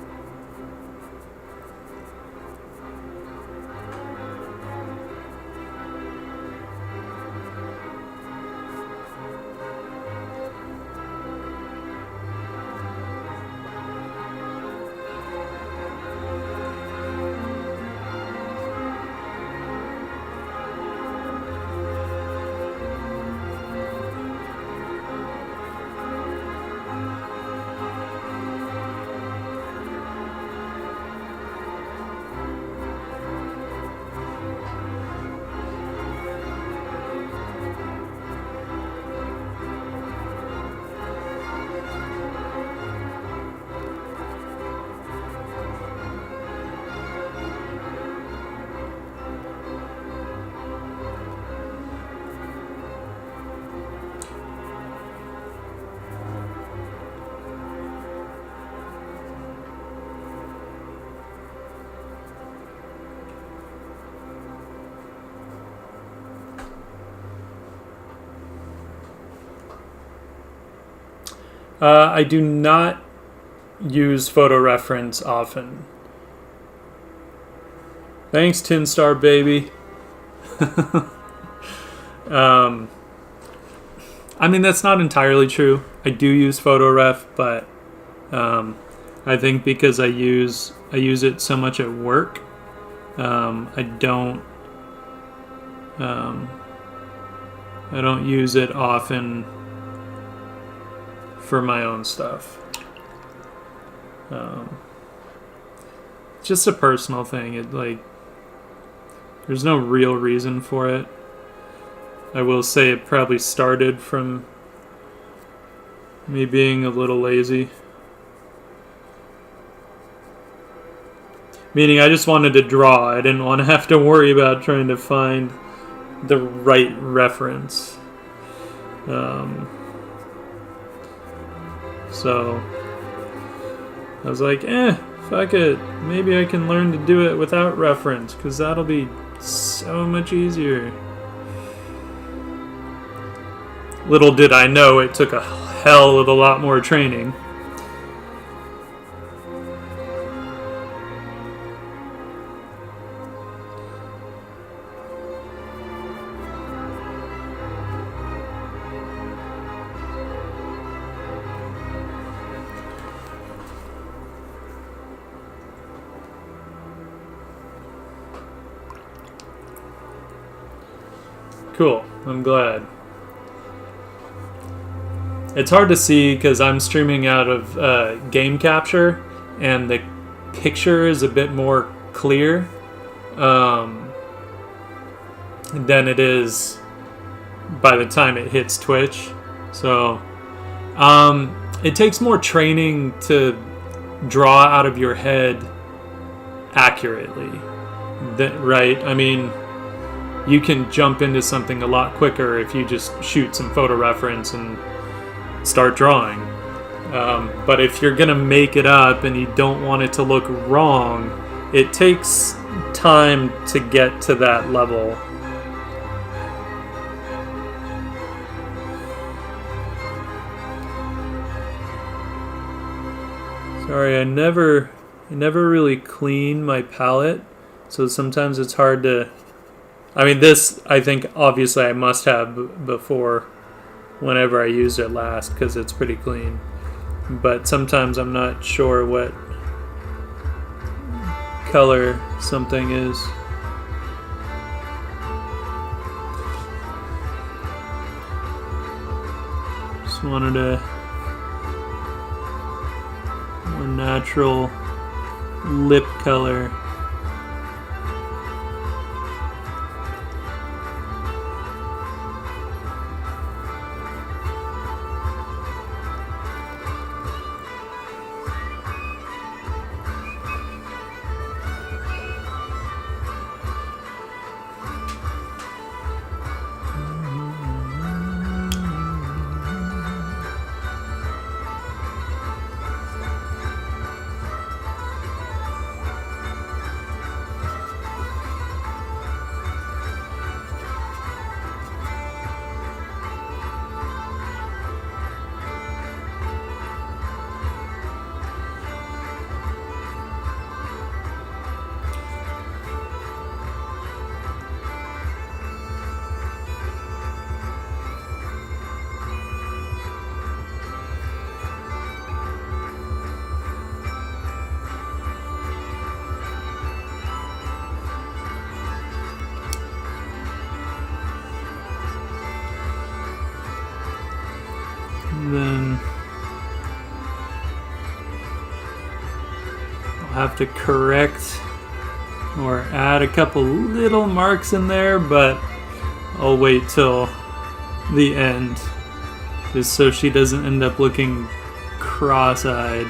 I do not use photo reference often. Thanks, Tin Star Baby. I mean, that's not entirely true. I do use photo ref, but I think because I use it so much at work, I don't use it often for my own stuff. It's just a personal thing. There's no real reason for it. I will say it probably started from me being a little lazy. Meaning I just wanted to draw. I didn't want to have to worry about trying to find the right reference. So I was like, fuck it. Maybe I can learn to do it without reference, because that'll be so much easier. Little did I know it took a hell of a lot more training. Cool, I'm glad. It's hard to see because I'm streaming out of game capture, and the picture is a bit more clear than it is by the time it hits Twitch. So it takes more training to draw out of your head accurately, right? I mean, you can jump into something a lot quicker if you just shoot some photo reference and start drawing. But if you're gonna make it up and you don't want it to look wrong, it takes time to get to that level. Sorry, I never really clean my palette, so sometimes it's hard to. I mean, this, I think, obviously I must have before whenever I used it last, because it's pretty clean. But sometimes I'm not sure what color something is. Just wanted a more natural lip color. then I'll have to correct or add a couple little marks in there, but I'll wait till the end just so she doesn't end up looking cross-eyed.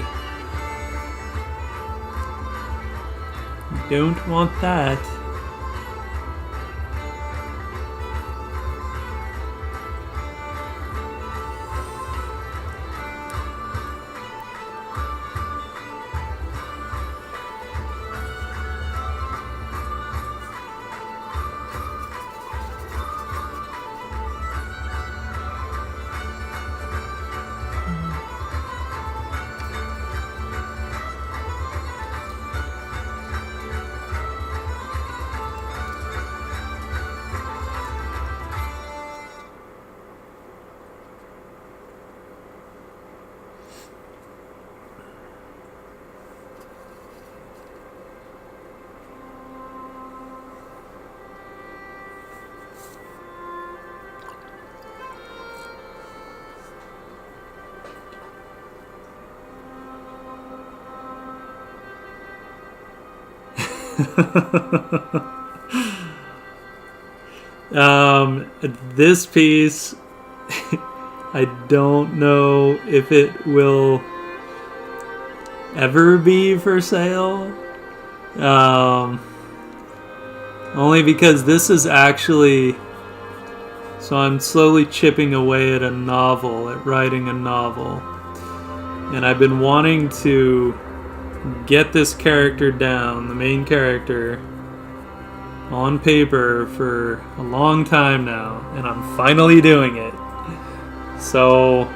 Don't want that. This piece, I don't know if it will ever be for sale. Only because this is actually, so I'm slowly chipping away at a novel, at writing a novel. And I've been wanting to get this character down, the main character, on paper for a long time now, and I'm finally doing it. So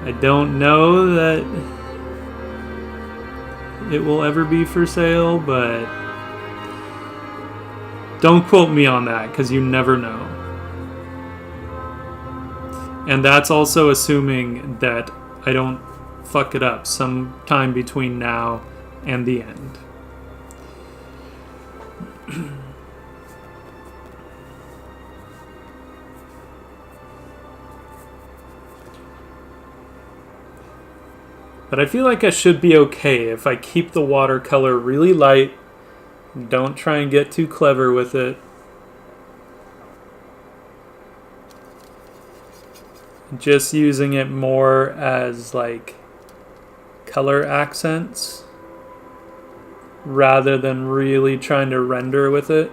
I don't know that it will ever be for sale, but don't quote me on that, because you never know. And that's also assuming that I don't fuck it up sometime between now and the end. But I feel like I should be okay if I keep the watercolor really light. Don't try and get too clever with it. Just using it more as like color accents rather than really trying to render with it.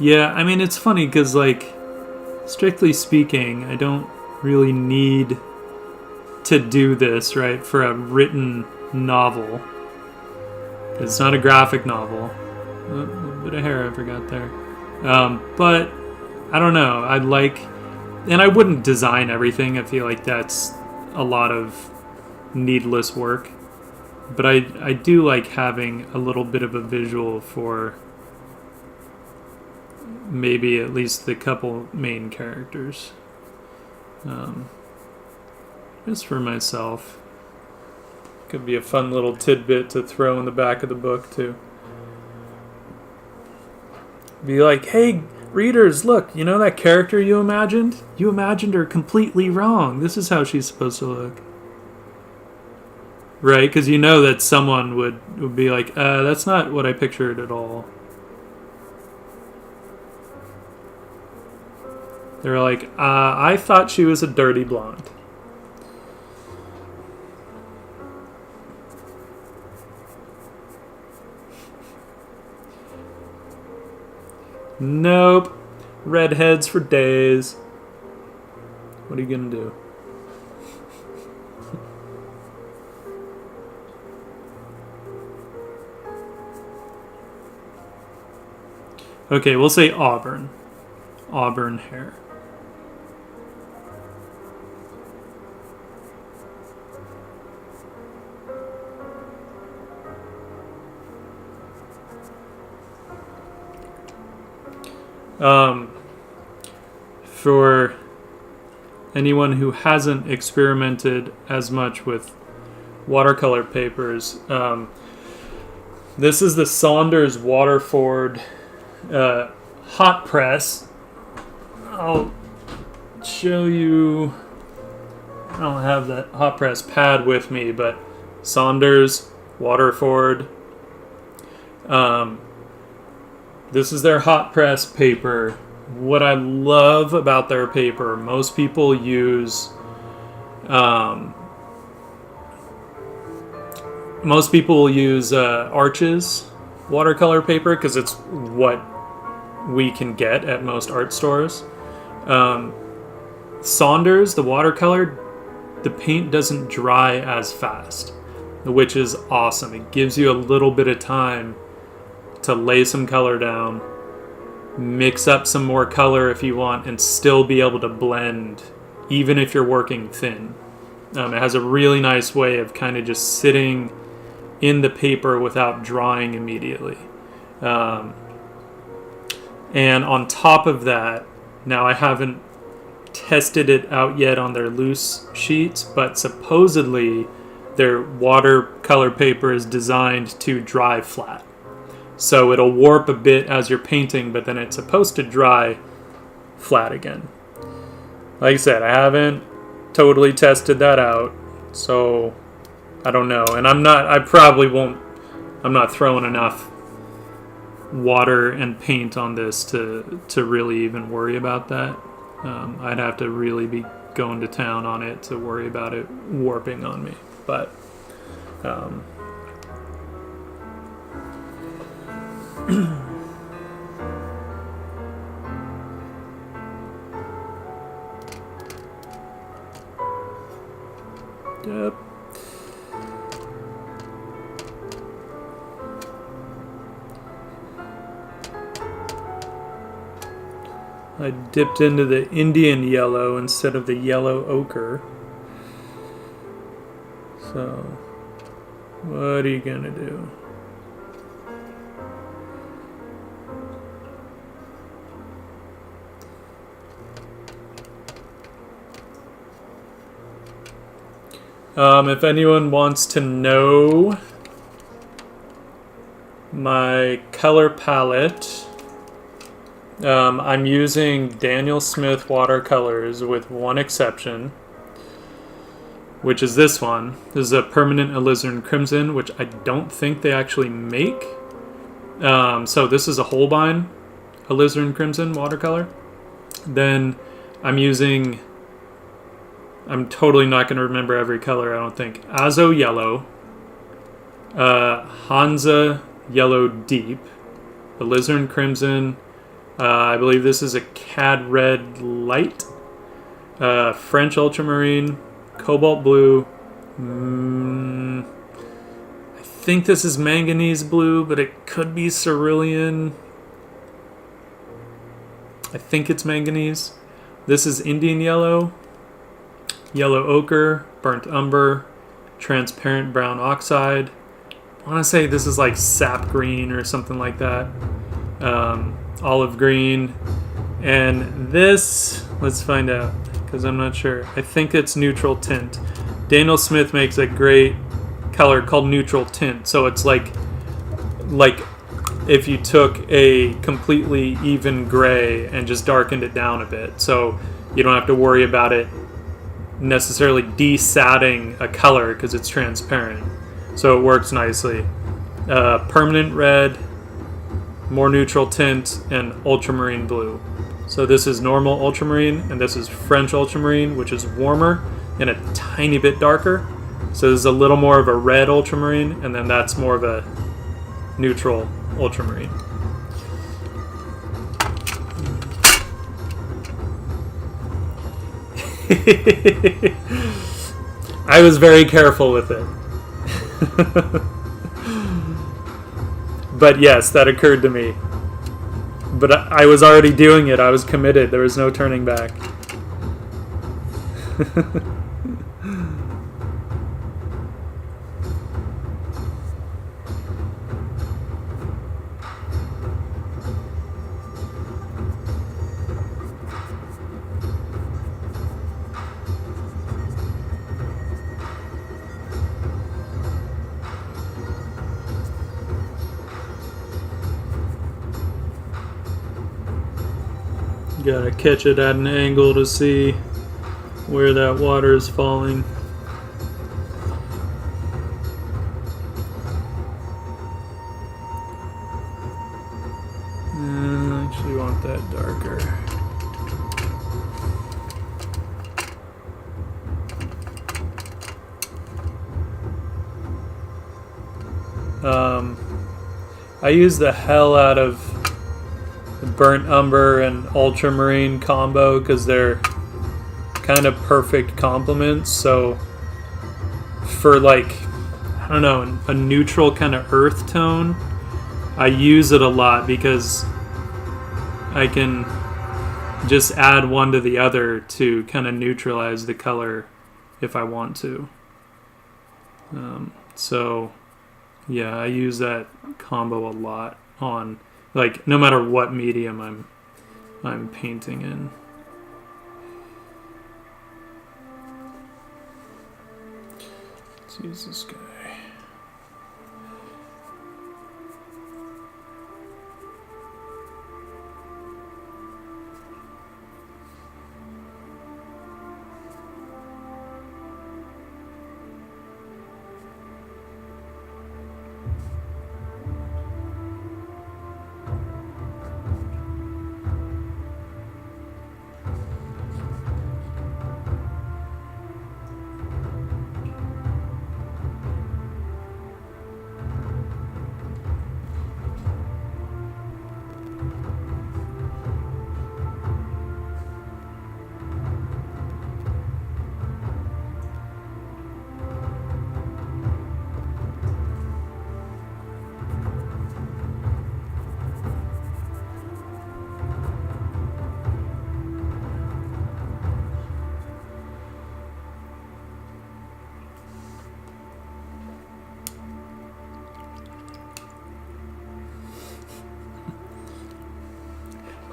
Yeah, I mean, it's funny because, like, strictly speaking, I don't really need to do this, right, for a written novel. It's not a graphic novel. A bit of hair I forgot there. But, I don't know, I'd like... And I wouldn't design everything. I feel like that's a lot of needless work. But I do like having a little bit of a visual for maybe at least the couple main characters. Just for myself. Could be a fun little tidbit to throw in the back of the book too. Be like, hey readers, look, you know that character you imagined? You imagined her completely wrong. This is how she's supposed to look. Right? Because you know that someone would be like, that's not what I pictured at all. They're like, I thought she was a dirty blonde. Nope. Redheads for days. What are you gonna do? Okay, we'll say auburn. Auburn hair. For anyone who hasn't experimented as much with watercolor papers, this is the Saunders Waterford hot press. I'll show you. I don't have that hot press pad with me, but Saunders Waterford. This is their hot press paper. What I love about their paper, most people use Arches watercolor paper because it's what we can get at most art stores. Saunders, the watercolor, the paint doesn't dry as fast, which is awesome. It gives you a little bit of time to lay some color down, mix up some more color if you want, and still be able to blend even if you're working thin. It has a really nice way of kind of just sitting in the paper without drying immediately. And on top of that, now I haven't tested it out yet on their loose sheets, but supposedly their watercolor paper is designed to dry flat. So it'll warp a bit as you're painting, but then it's supposed to dry flat again. Like I said, I haven't totally tested that out, so I don't know. And I'm not throwing enough water and paint on this to really even worry about that. I'd have to really be going to town on it to worry about it warping on me. But yep. I dipped into the Indian yellow instead of the yellow ochre. So, what are you gonna do? If anyone wants to know my color palette, I'm using Daniel Smith watercolors with one exception, which is this one. This is a permanent alizarin crimson, which I don't think they actually make. So this is a Holbein alizarin crimson watercolor. Then I'm totally not going to remember every color, I don't think. Azo yellow, Hansa yellow deep, alizarin crimson. I believe this is a Cad red light, French ultramarine, cobalt blue. I think this is manganese blue, but it could be cerulean. I think it's manganese. This is Indian yellow, yellow ochre, burnt umber, transparent brown oxide. I want to say this is like sap green or something like that. Olive green. And this, let's find out, because I'm not sure. I think it's neutral tint. Daniel Smith makes a great color called neutral tint. So it's like if you took a completely even gray and just darkened it down a bit. So you don't have to worry about it necessarily desatting a color because it's transparent. So it works nicely. Permanent red, more neutral tint, and ultramarine blue. So this is normal ultramarine, and this is French ultramarine, which is warmer and a tiny bit darker. So this is a little more of a red ultramarine, and then that's more of a neutral ultramarine. I was very careful with it. But yes, that occurred to me. But I was already doing it. I was committed. There was no turning back. Gotta catch it at an angle to see where that water is falling. I actually want that darker. I use the hell out of the burnt umber and ultramarine combo because they're kind of perfect complements. So for like, I don't know, a neutral kind of earth tone, I use it a lot because I can just add one to the other to kind of neutralize the color if I want to. So yeah, I use that combo a lot on, like, no matter what medium I'm painting in. Let's use this guy.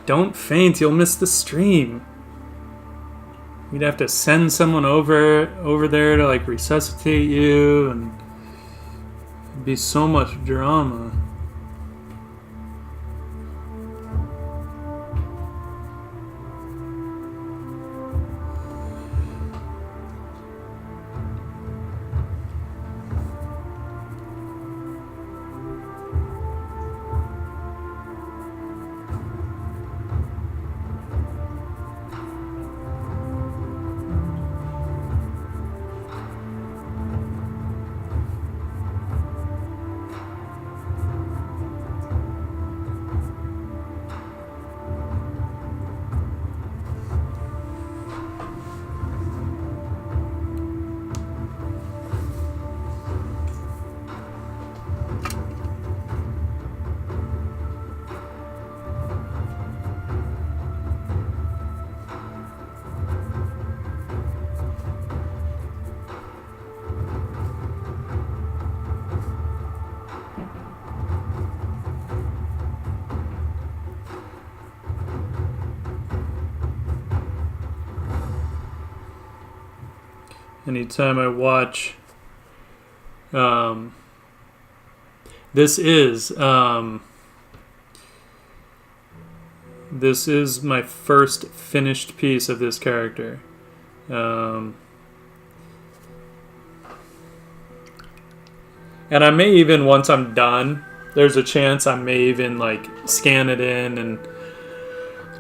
Don't faint, you'll miss the stream. We'd have to send someone over there to like resuscitate you, and it'd be so much drama. Anytime I watch, this is my first finished piece of this character. And I may even, once I'm done, there's a chance I may even like scan it in and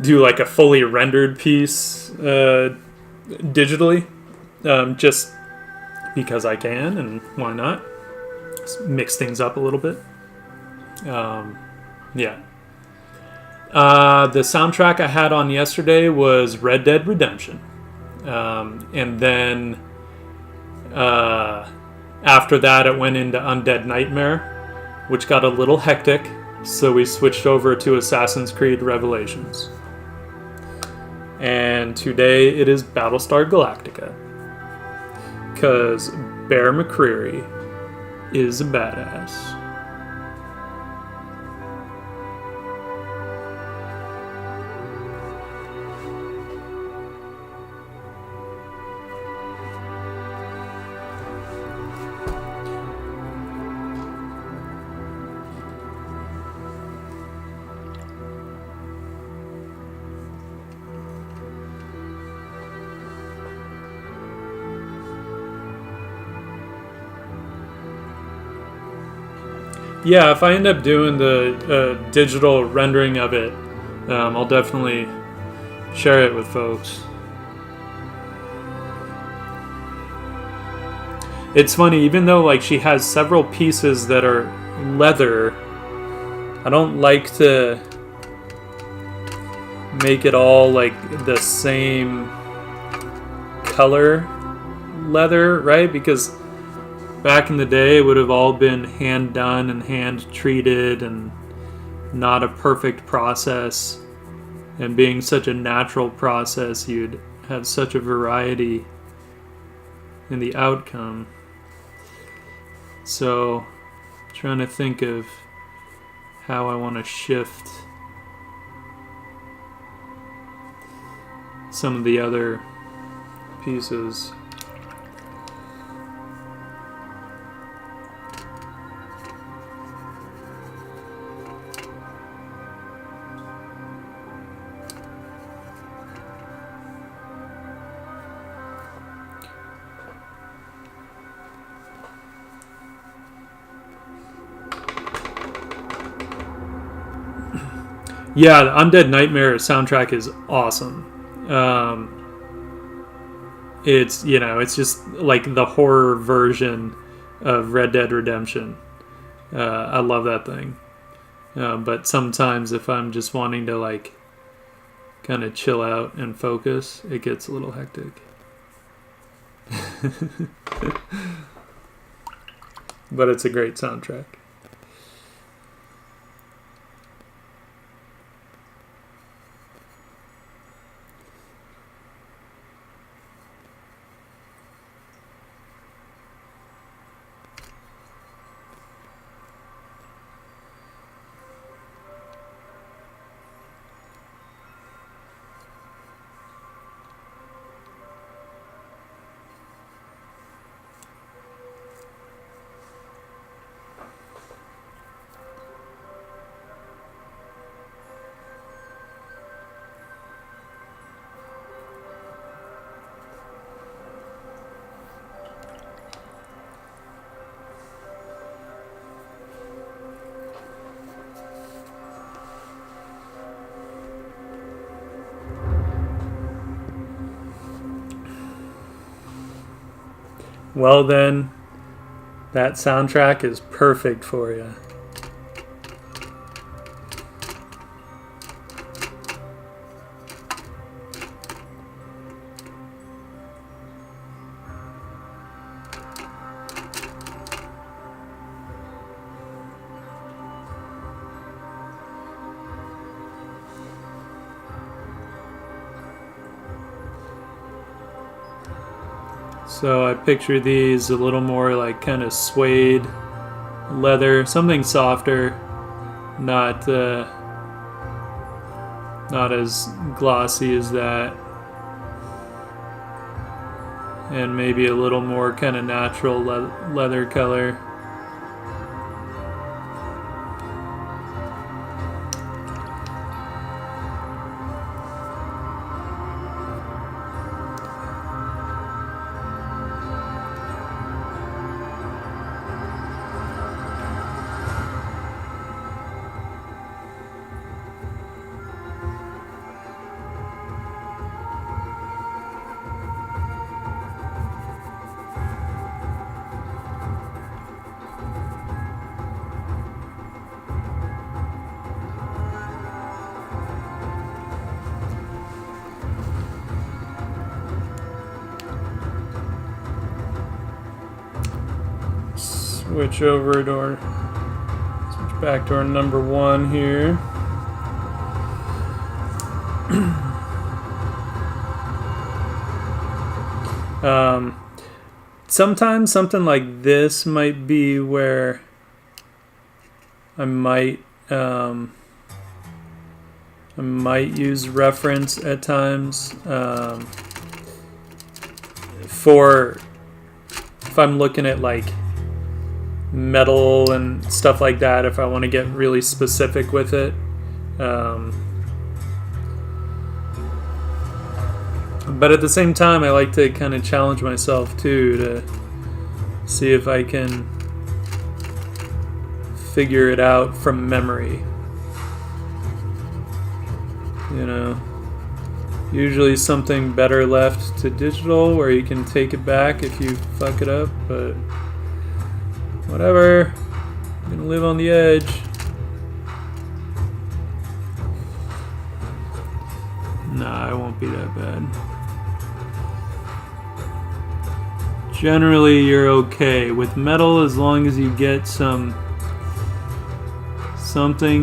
do like a fully rendered piece digitally. Just because I can, and why not? Just mix things up a little bit. Yeah. The soundtrack I had on yesterday was Red Dead Redemption. And then after that, it went into Undead Nightmare, which got a little hectic, so we switched over to Assassin's Creed Revelations. And today it is Battlestar Galactica. Because Bear McCreary is a badass. Yeah, if I end up doing the digital rendering of it, I'll definitely share it with folks. It's funny, even though like she has several pieces that are leather, I don't like to make it all like the same color leather, right? Because back in the day it would have all been hand done and hand treated and not a perfect process. And being such a natural process, you'd have such a variety in the outcome. So, trying to think of how I want to shift some of the other pieces. Yeah, the Undead Nightmare soundtrack is awesome. It's, you know, it's just like the horror version of Red Dead Redemption. I love that thing. But sometimes if I'm just wanting to like kind of chill out and focus, it gets a little hectic. But it's a great soundtrack. Well then, that soundtrack is perfect for you. So I picture these a little more like kind of suede leather, something softer, not as glossy as that, and maybe a little more kind of natural leather color. Switch over to our, switch back to our number one here. Sometimes something like this might be where I might use reference at times for if I'm looking at like metal and stuff like that, if I want to get really specific with it. But at the same time, I like to kind of challenge myself too, to see if I can figure it out from memory. You know, usually something better left to digital where you can take it back if you fuck it up, but whatever. I'm gonna live on the edge. Nah, it won't be that bad. Generally, you're okay with metal as long as you get something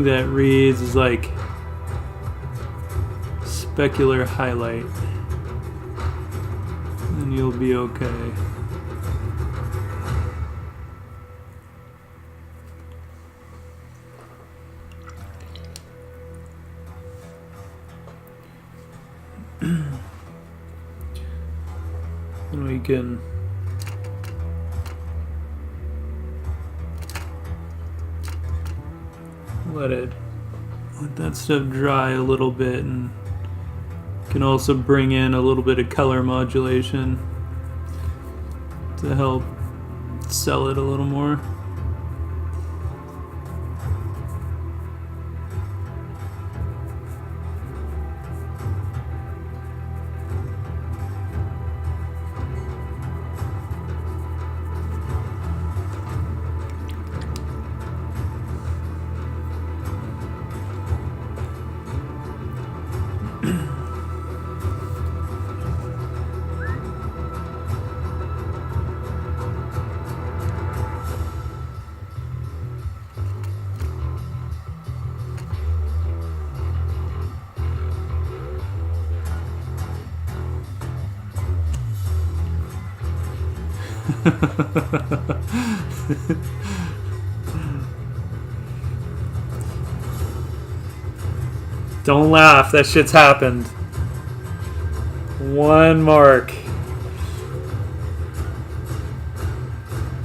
that reads as like specular highlight, and you'll be okay. And we can let that stuff dry a little bit, and can also bring in a little bit of color modulation to help sell it a little more. Don't laugh, that shit's happened. One mark.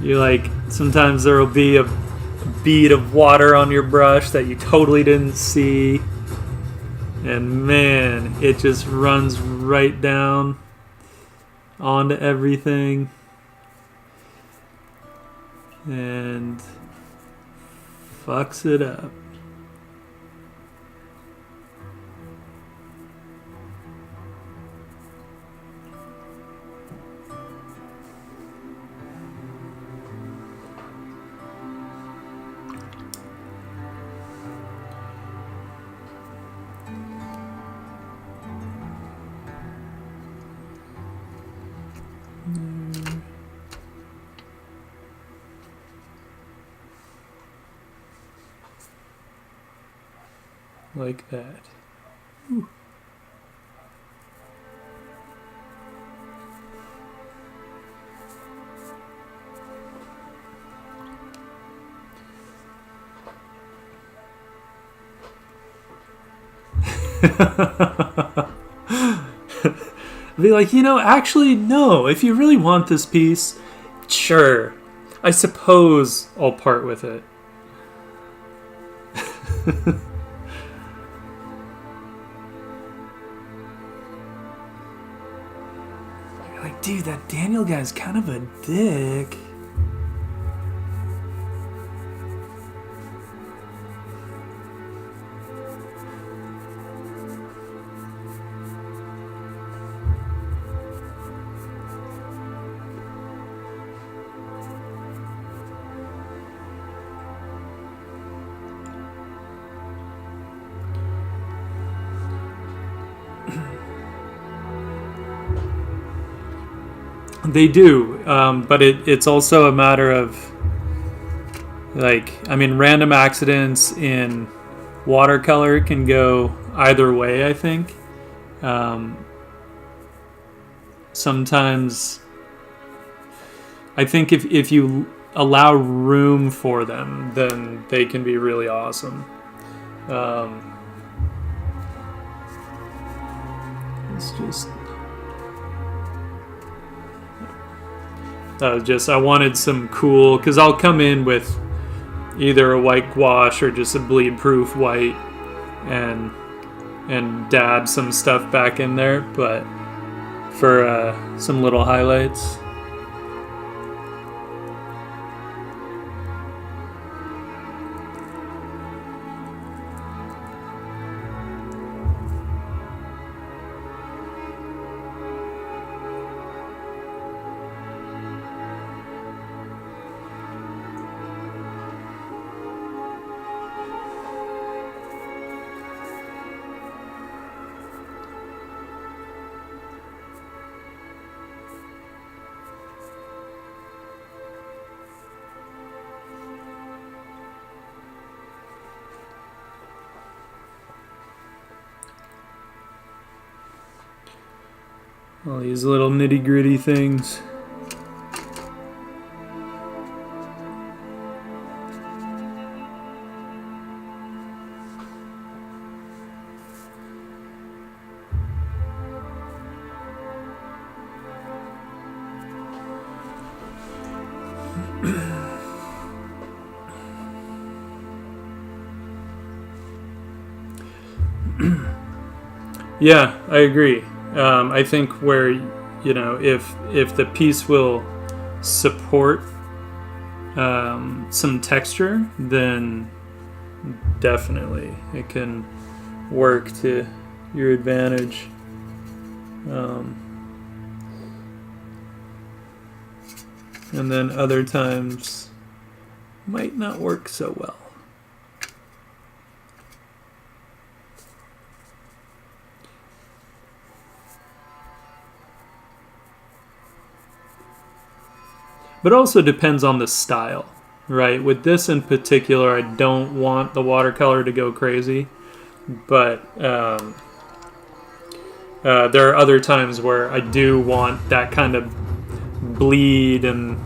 You like, sometimes there will be a bead of water on your brush that you totally didn't see, and man, it just runs right down onto everything and fucks it up. Like that. Ooh. Be like, actually, no. If you really want this piece, sure. I suppose I'll part with it. You're like, dude, that Daniel guy's kind of a dick. They do, but it's also a matter of, random accidents in watercolor can go either way, I think. Sometimes, I think if you allow room for them, then they can be really awesome. It's just... I wanted some cool, because I'll come in with either a white gouache or just a bleed proof white and dab some stuff back in there, but for some little highlights. All these little nitty-gritty things. Yeah, I agree. I think where, you know, if the piece will support some texture, then definitely it can work to your advantage. And then other times might not work so well. But also depends on the style, right? With this in particular, I don't want the watercolor to go crazy, but there are other times where I do want that kind of bleed and,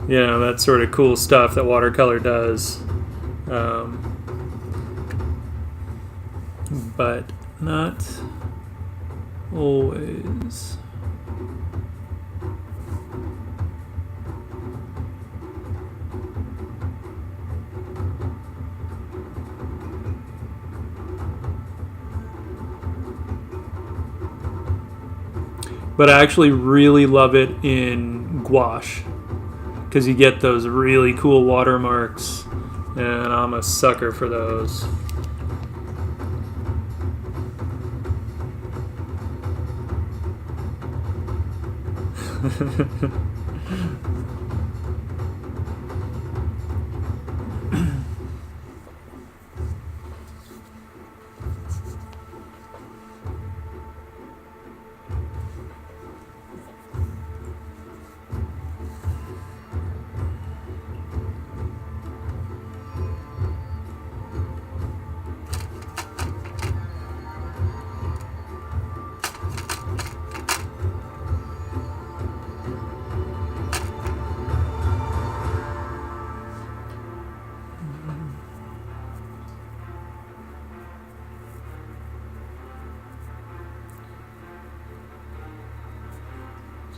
you know, that sort of cool stuff that watercolor does. But not always. But I actually really love it in gouache because you get those really cool watermarks, and I'm a sucker for those.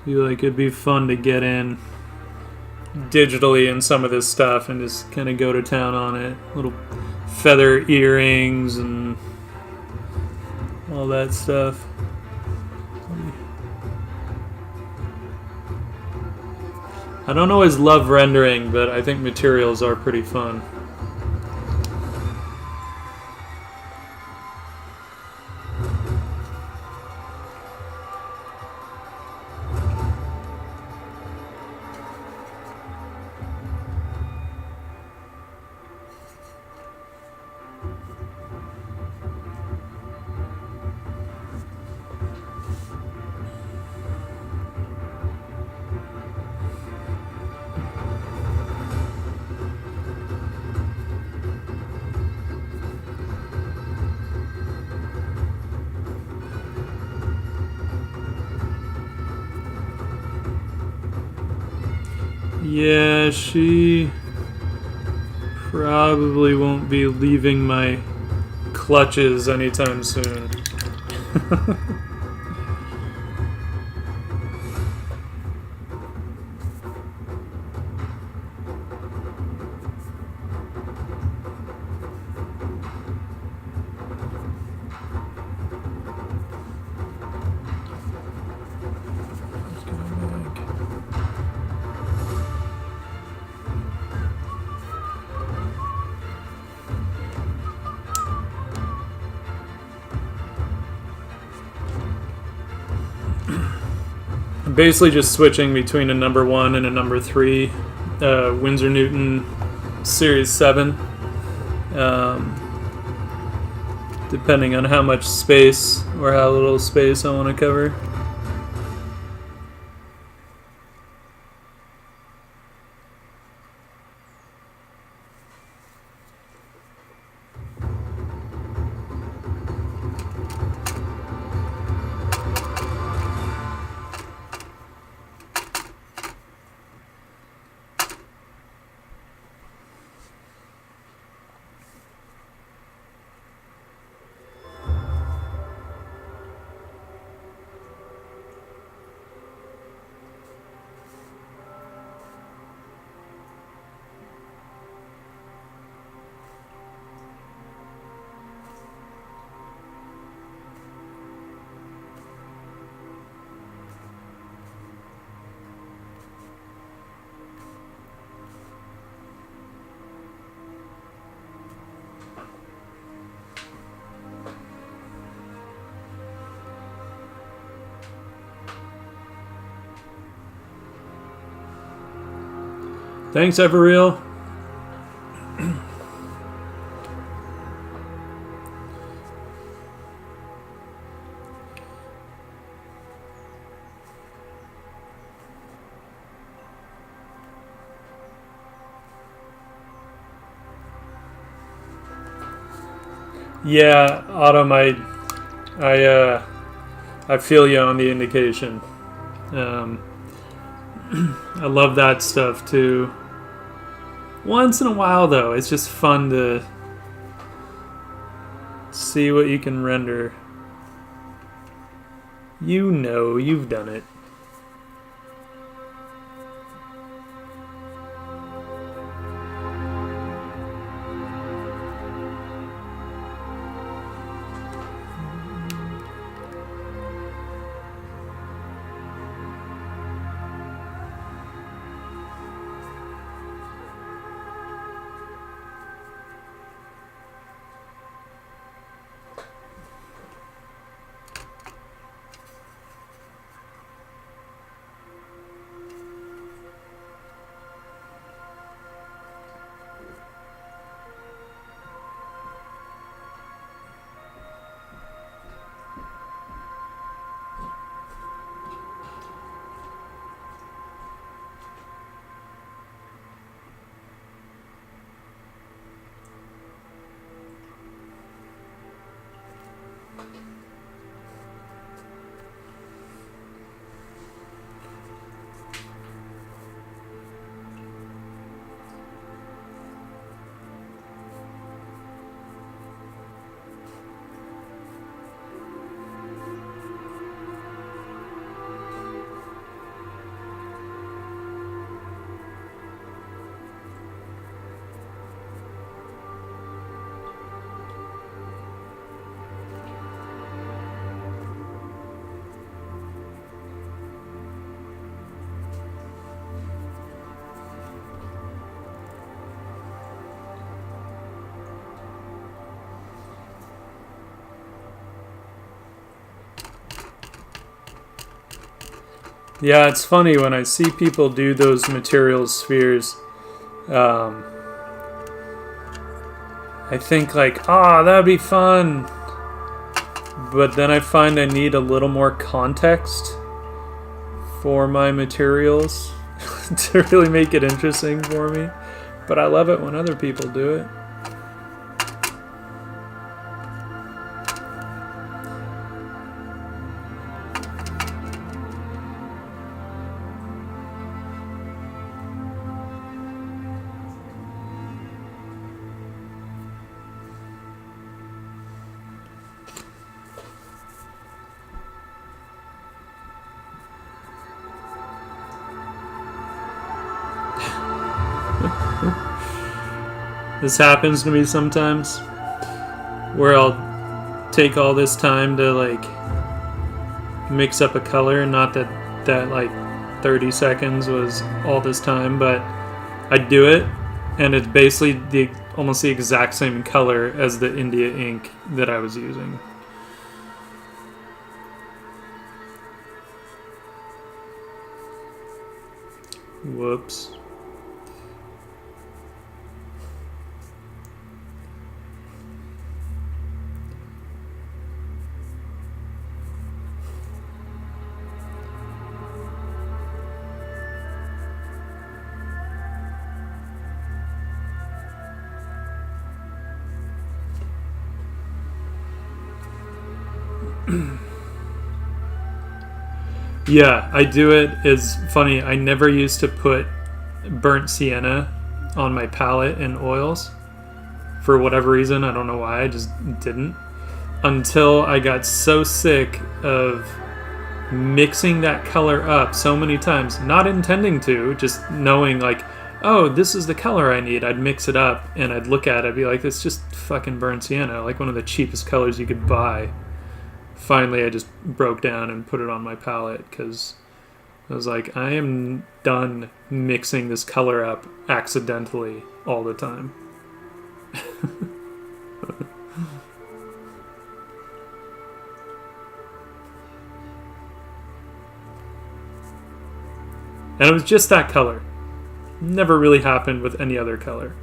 Feel like it'd be fun to get in digitally in some of this stuff and just kind of go to town on it. Little feather earrings and all that stuff. I don't always love rendering, but I think materials are pretty fun. Yeah, she probably won't be leaving my clutches anytime soon. Basically just switching between a number 1 and a number 3 Winsor Newton Series 7, depending on how much space or how little space I want to cover. Thanks, Everreal. Yeah, Autumn, I feel you on the indication. Um, I love that stuff too. Once in a while, though, it's just fun to see what you can render. You know, you've done it. Yeah, it's funny when I see people do those material spheres. I think like, that'd be fun. But then I find I need a little more context for my materials to really make it interesting for me. But I love it when other people do it. This happens to me sometimes, where I'll take all this time to like mix up a color. Not that like 30 seconds was all this time, but I do it, and it's basically almost the exact same color as the India ink that I was using. Whoops. Yeah, I do it. It's funny. I never used to put burnt sienna on my palette in oils for whatever reason. I don't know why. I just didn't until I got so sick of mixing that color up so many times, not intending to, just knowing like, oh, this is the color I need. I'd mix it up and I'd look at it, I'd be like, it's just fucking burnt sienna, like one of the cheapest colors you could buy. Finally, I just broke down and put it on my palette because I was like, I am done mixing this color up accidentally all the time. And it was just that color. never really happened with any other color.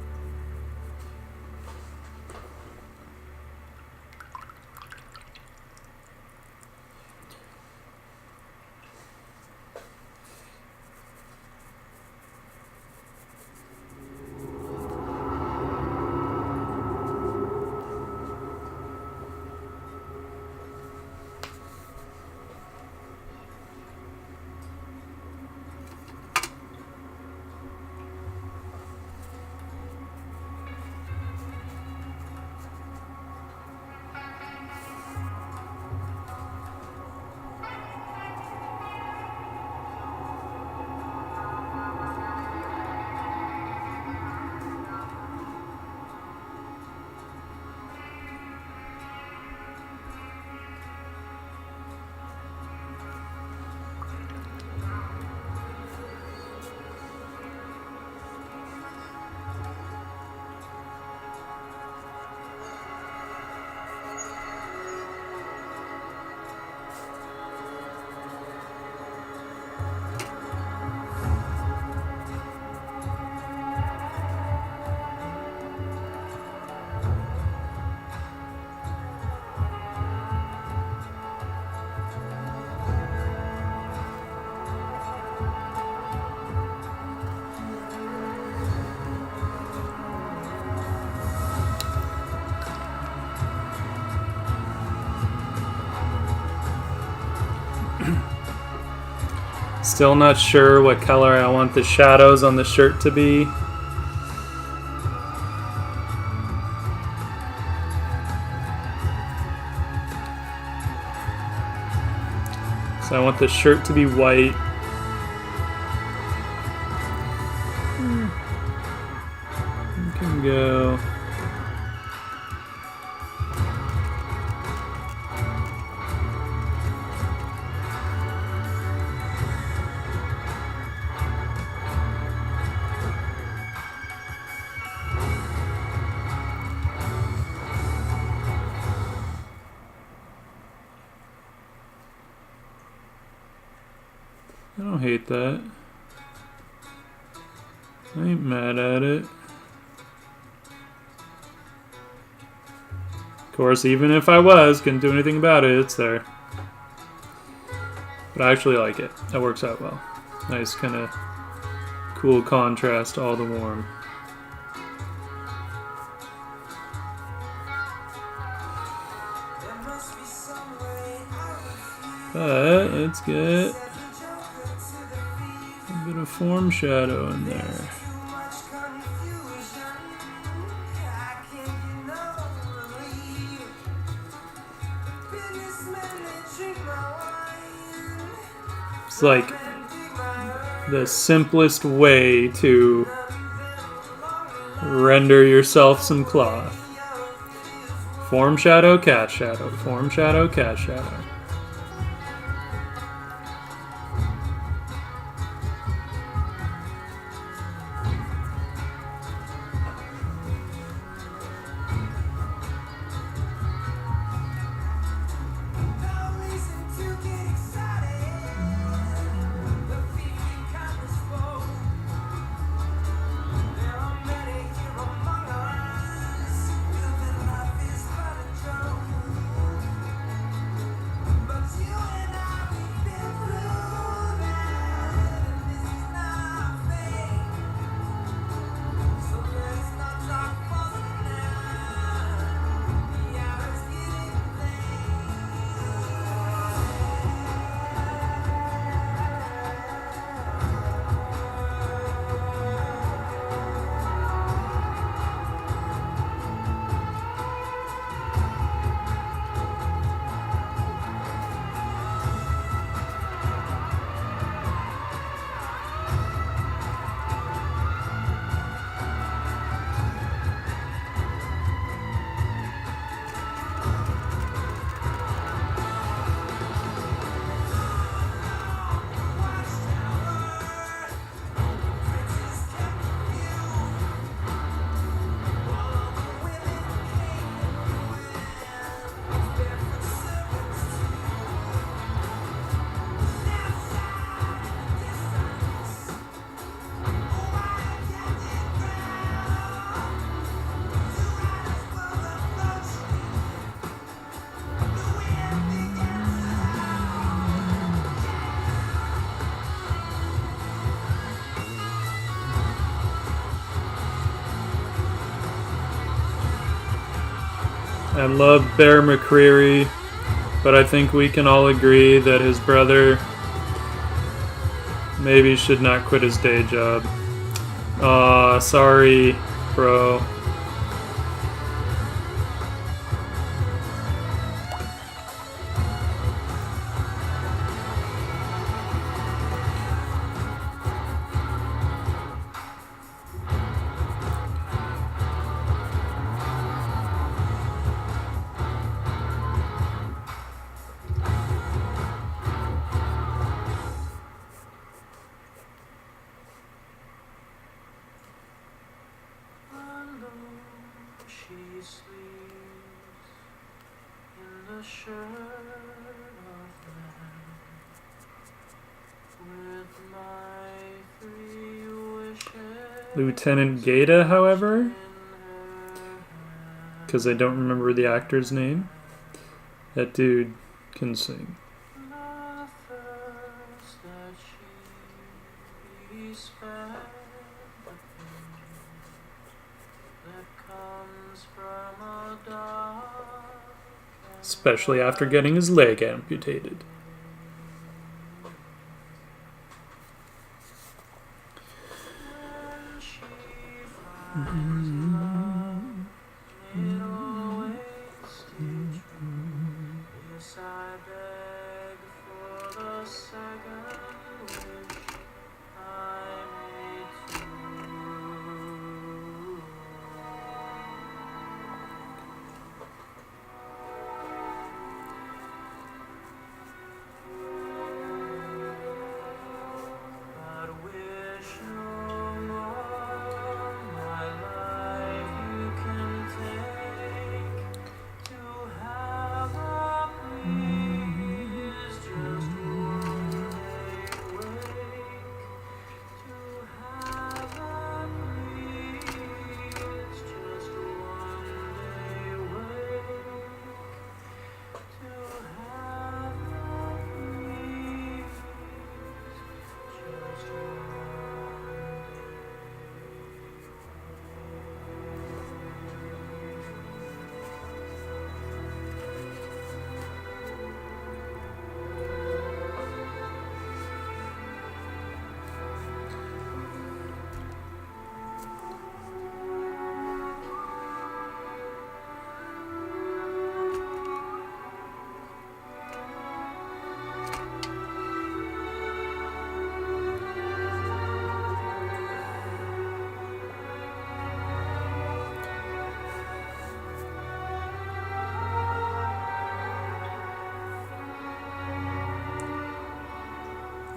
Still not sure what color I want the shadows on the shirt to be. So I want the shirt to be white. You can go. I don't hate that. I ain't mad at it. Of course, even if I was, couldn't do anything about it, it's there. But I actually like it. That works out well. Nice kind of cool contrast to all the warm. But let's get a bit of form shadow in there. It's like the simplest way to render yourself some cloth. Form shadow, cast shadow. Form shadow, cast shadow. I love Bear McCreary, but I think we can all agree that his brother maybe should not quit his day job. Aw, sorry, bro. Lieutenant Gaeta, however, because I don't remember the actor's name, that dude can sing. Especially after getting his leg amputated.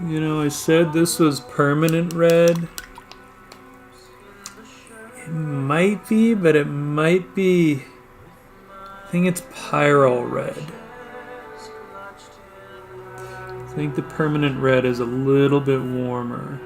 You know, I said this was permanent red. It might be, but it might be... I think it's Pyrrole red. I think the permanent red is a little bit warmer.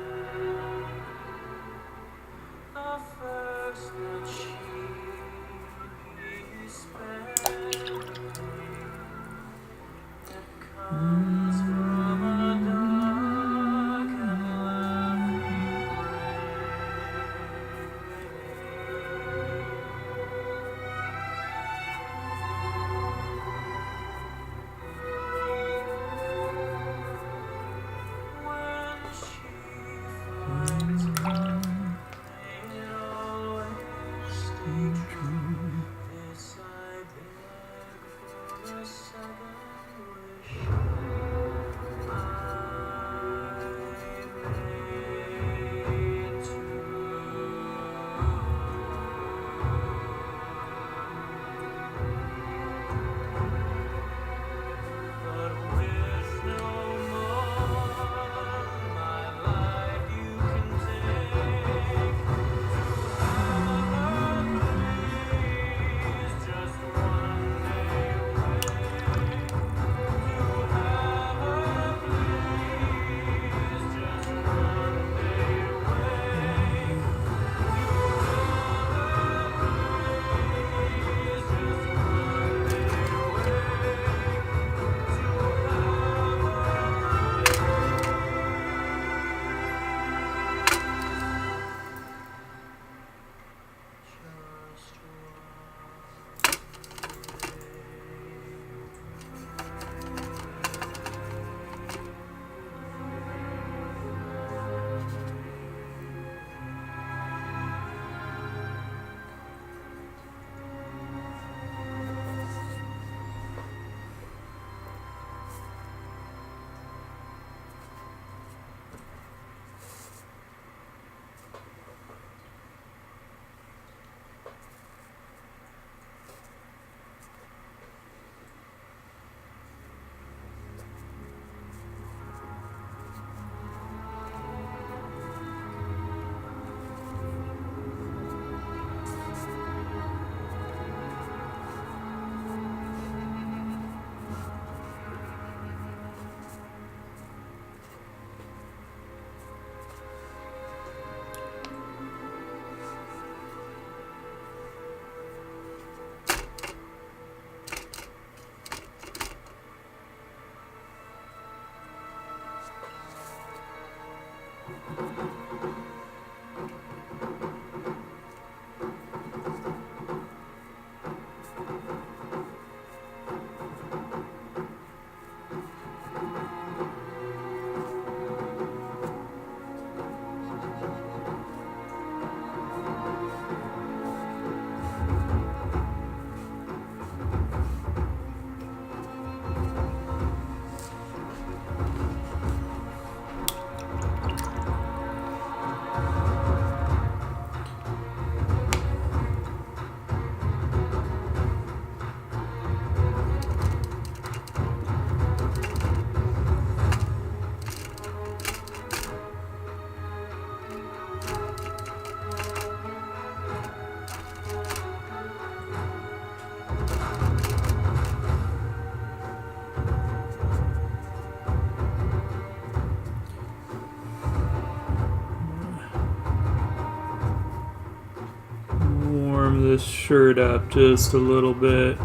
this shirt up just a little bit.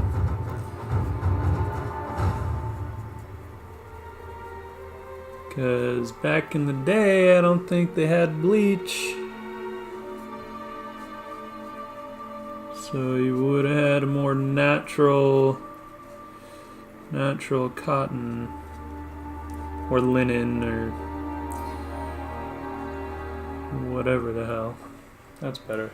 Because back in the day, I don't think they had bleach. So you would have had a more natural cotton or linen or whatever the hell. That's better.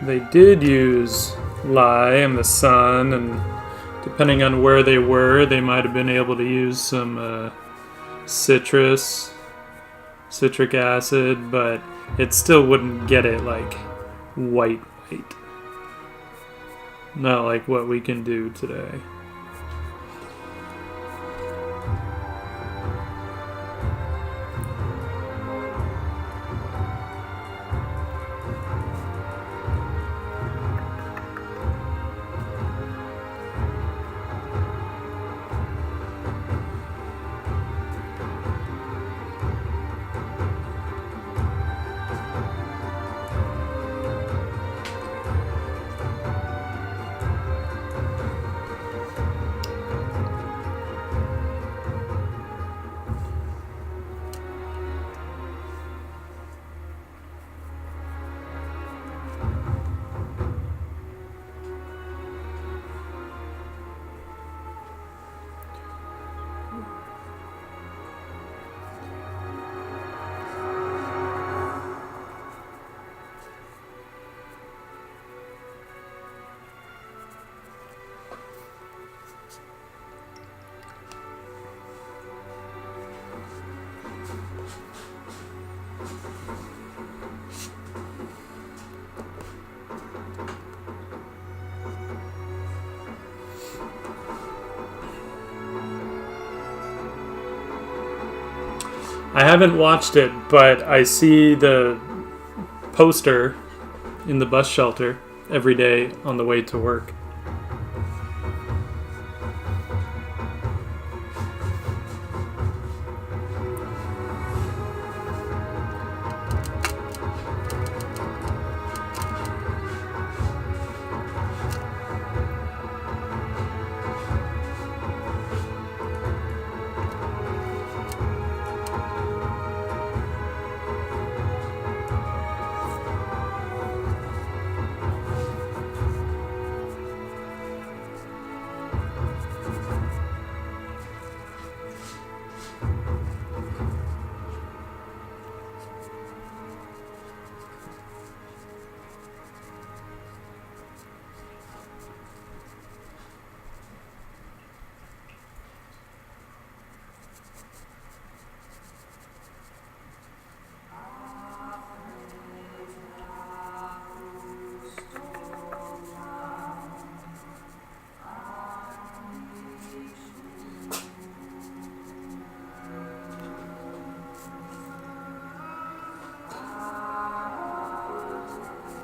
They did use lye and the sun, and depending on where they were, they might have been able to use some citric acid, but it still wouldn't get it like white. Not like what we can do today. I haven't watched it, but I see the poster in the bus shelter every day on the way to work.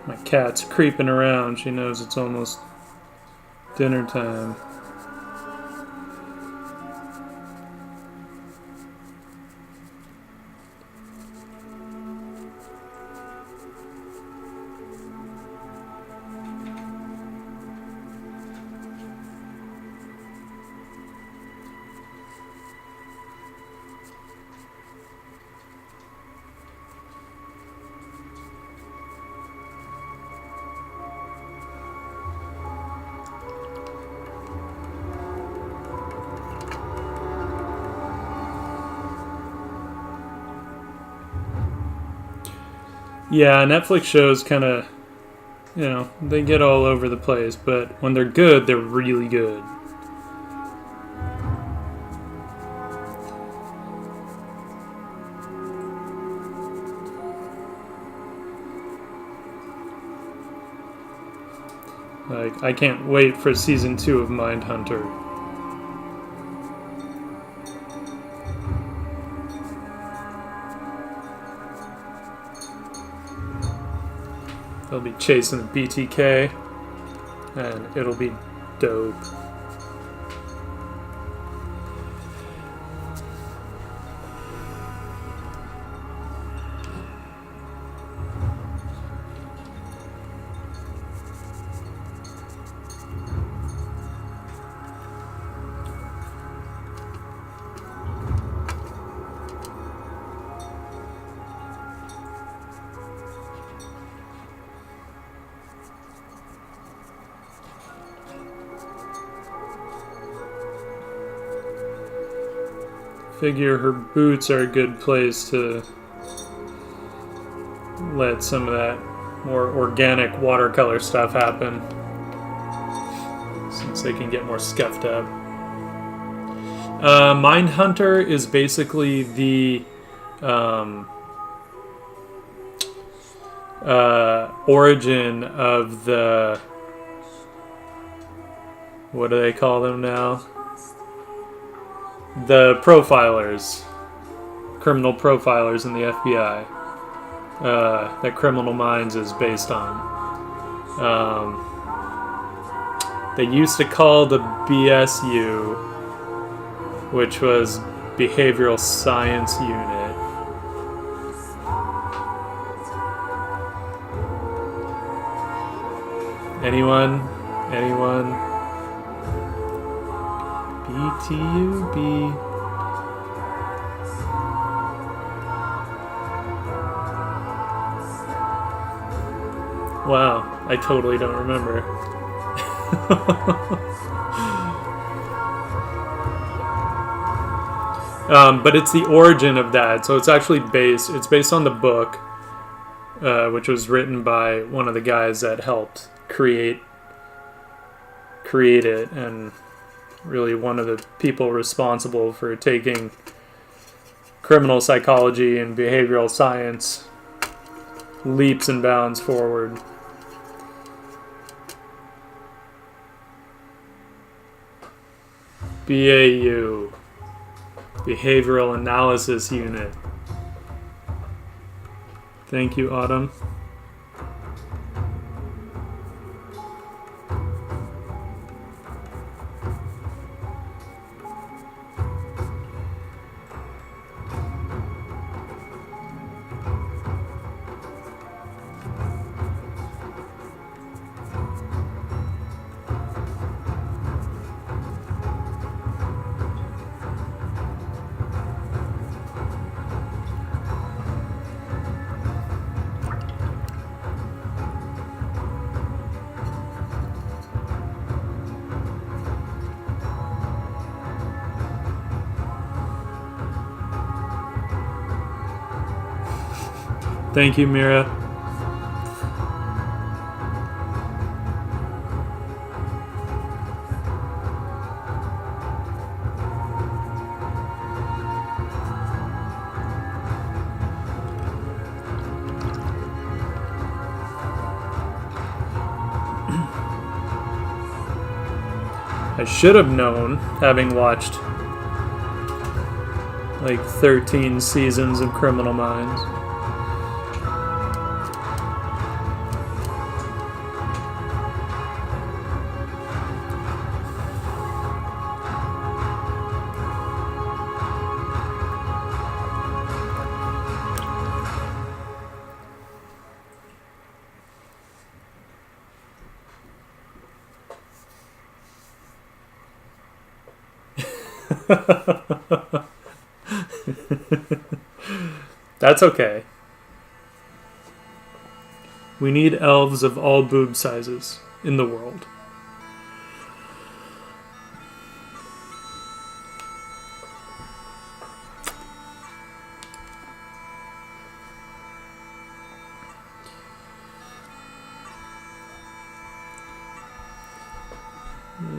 My cat's creeping around. She knows it's almost dinner time. Yeah, Netflix shows kind of, they get all over the place, but when they're good, they're really good. Like, I can't wait for season 2 of Mindhunter. They'll be chasing the BTK, and it'll be dope. Figure her boots are a good place to let some of that more organic watercolor stuff happen, since they can get more scuffed up. Mindhunter is basically the origin of the, what do they call them now? The profilers, criminal profilers in the FBI, that Criminal Minds is based on. They used to call the BSU, which was Behavioral Science Unit. Anyone? BTUB. Wow, I totally don't remember. But it's the origin of that, so it's actually based on the book, which was written by one of the guys that helped create it, and really one of the people responsible for taking criminal psychology and behavioral science leaps and bounds forward. BAU, Behavioral Analysis Unit. Thank you, Autumn. Thank you, Mira. I should have known, having watched like 13 seasons of Criminal Minds. That's okay. We need elves of all boob sizes in the world.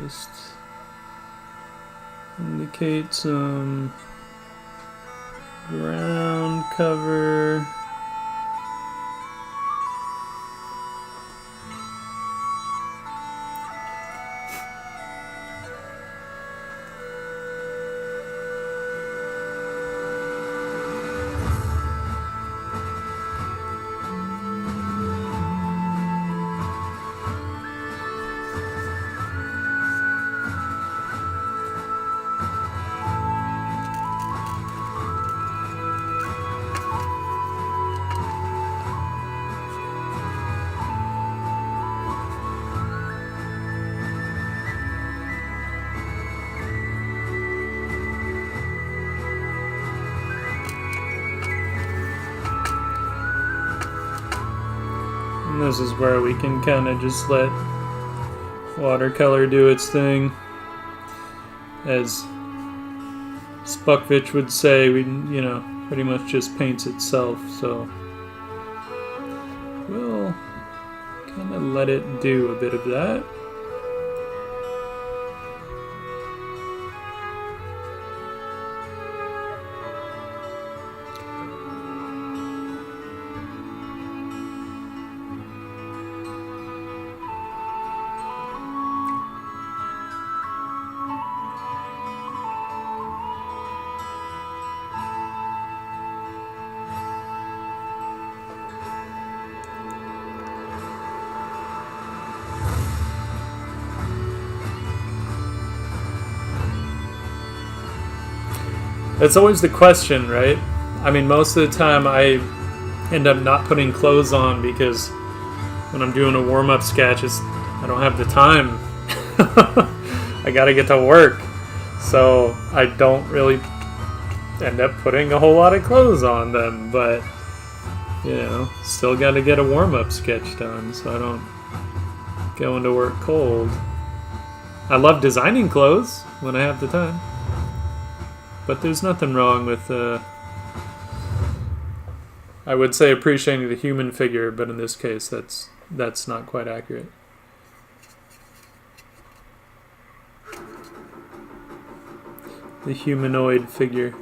Just indicate some ground cover. And this is where we can kind of just let watercolor do its thing. As Spuckvich would say, pretty much just paints itself, so we'll kind of let it do a bit of that. That's always the question, right? I mean, most of the time I end up not putting clothes on because when I'm doing a warm-up sketch, I don't have the time. I gotta get to work. So I don't really end up putting a whole lot of clothes on them, but still gotta get a warm-up sketch done so I don't go into work cold. I love designing clothes when I have the time. But there's nothing wrong with, I would say, appreciating the human figure, but in this case, that's not quite accurate. The humanoid figure.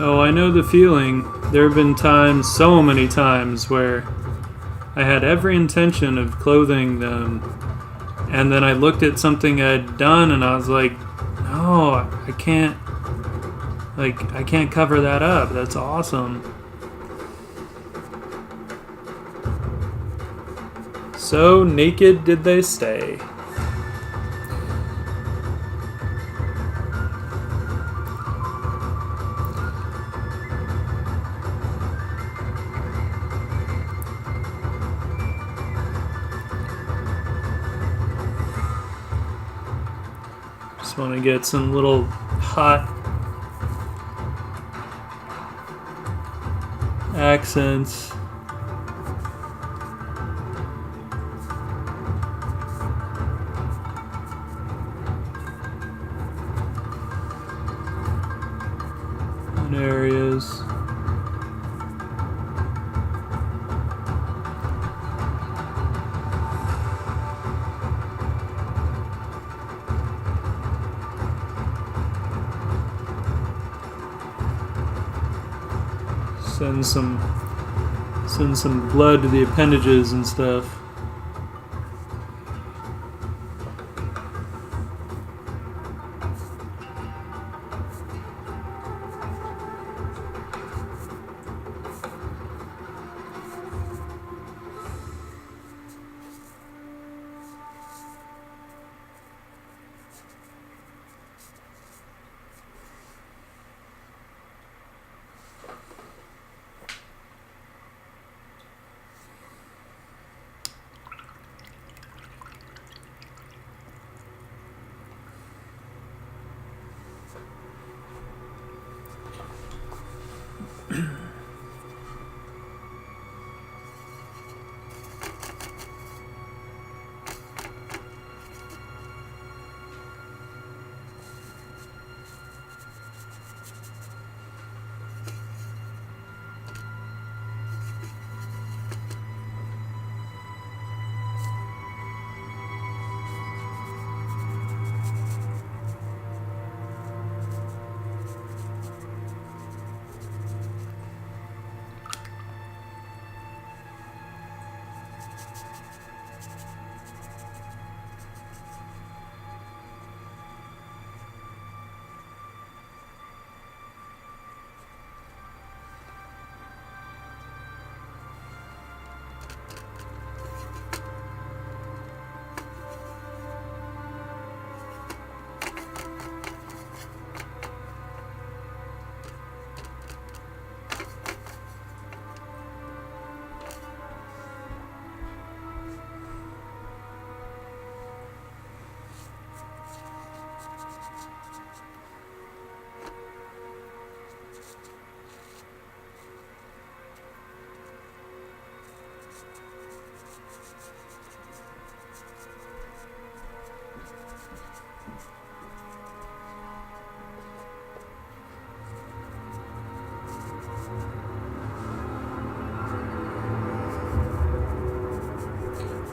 Oh, I know the feeling. There have been times, so many times, where I had every intention of clothing them, and then I looked at something I'd done and I was like, no, I can't cover that up. That's awesome. So naked did they stay. Just want to get some little hot accents. In areas. Send some blood to the appendages and stuff.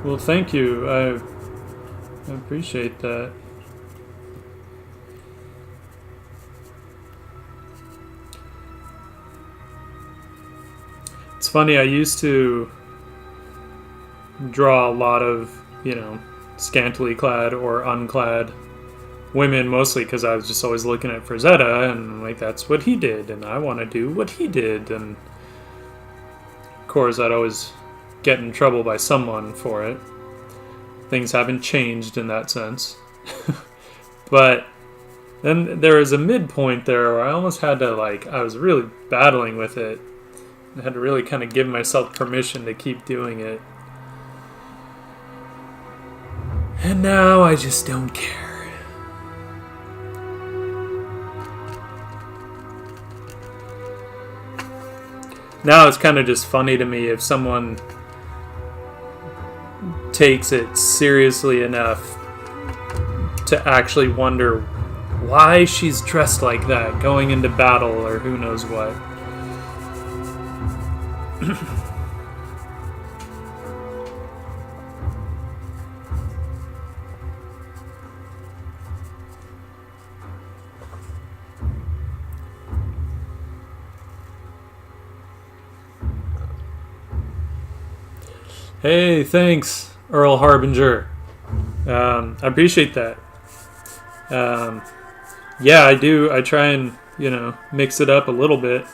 Well, thank you. I appreciate that. It's funny, I used to draw a lot of, scantily clad or unclad women, mostly because I was just always looking at Frazetta and like, that's what he did, and I want to do what he did. And of course, I'd always get in trouble by someone for it. Things haven't changed in that sense. But then there was a midpoint there where I almost had to, I was really battling with it. I had to really kind of give myself permission to keep doing it. And now I just don't care. Now it's kind of just funny to me if someone takes it seriously enough to actually wonder why she's dressed like that going into battle or who knows what. Hey, thanks, Earl Harbinger. I appreciate that. Yeah, I do. I try and, mix it up a little bit.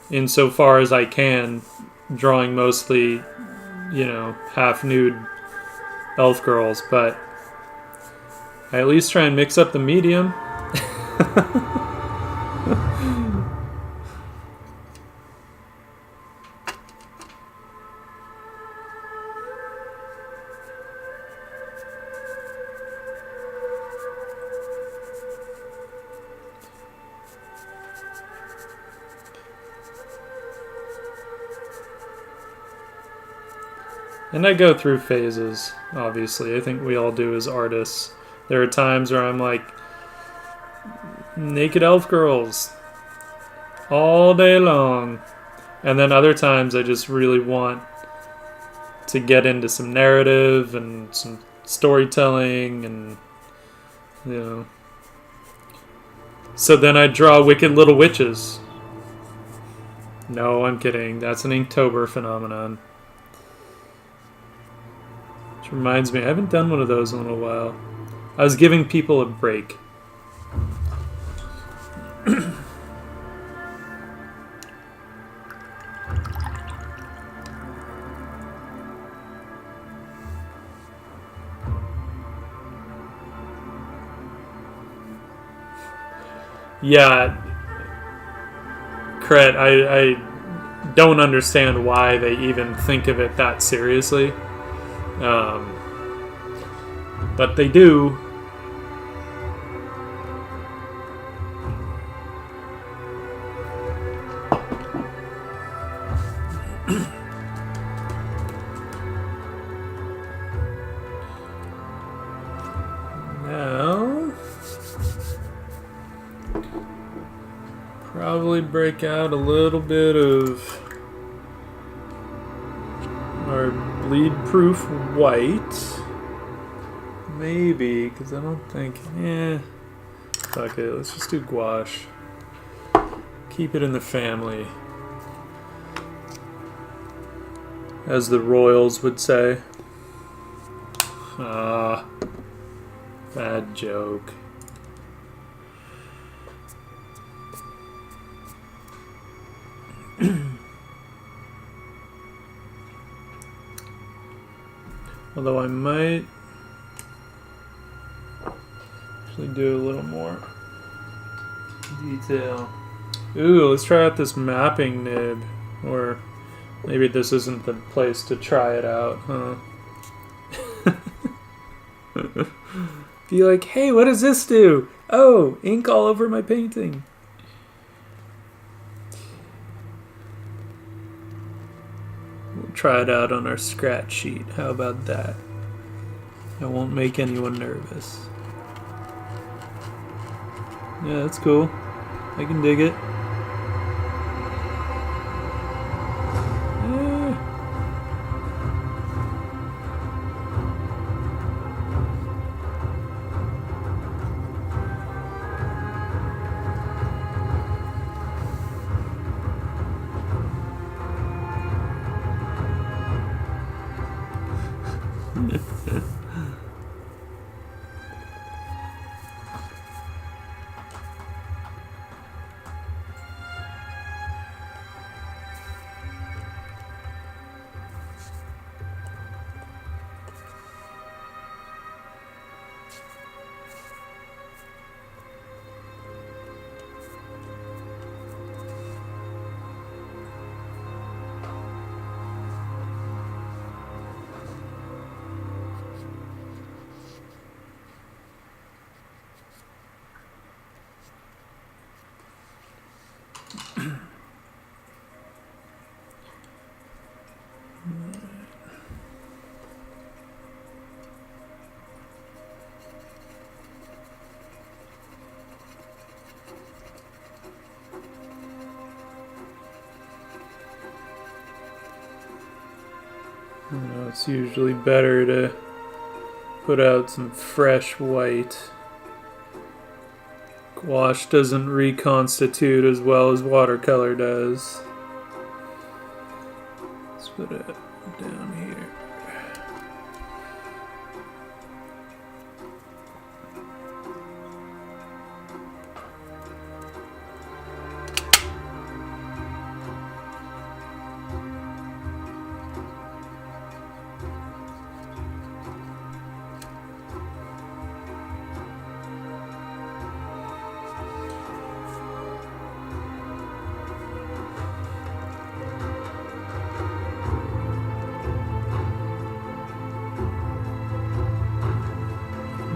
Insofar as I can, drawing mostly, half nude elf girls, but I at least try and mix up the medium. And I go through phases, obviously. I think we all do as artists. There are times where I'm like, naked elf girls all day long. And then other times I just really want to get into some narrative and some storytelling and, So then I draw Wicked Little Witches. No, I'm kidding. That's an Inktober phenomenon. Which reminds me, I haven't done one of those in a little while. I was giving people a break. Yeah, Cret, I don't understand why they even think of it that seriously. But they do. Now, probably break out a little bit of our bleed-proof white. Maybe, because I don't think... Fuck it, let's just do gouache. Keep it in the family. As the royals would say. Ah, bad joke. Although I might actually do a little more detail. Ooh, let's try out this mapping nib. Or maybe this isn't the place to try it out, huh? Be like, hey, what does this do? Oh, ink all over my painting. We'll try it out on our scratch sheet. How about that? I won't make anyone nervous. Yeah, that's cool. I can dig it. It's usually better to put out some fresh white. Gouache doesn't reconstitute as well as watercolor does. put it down here.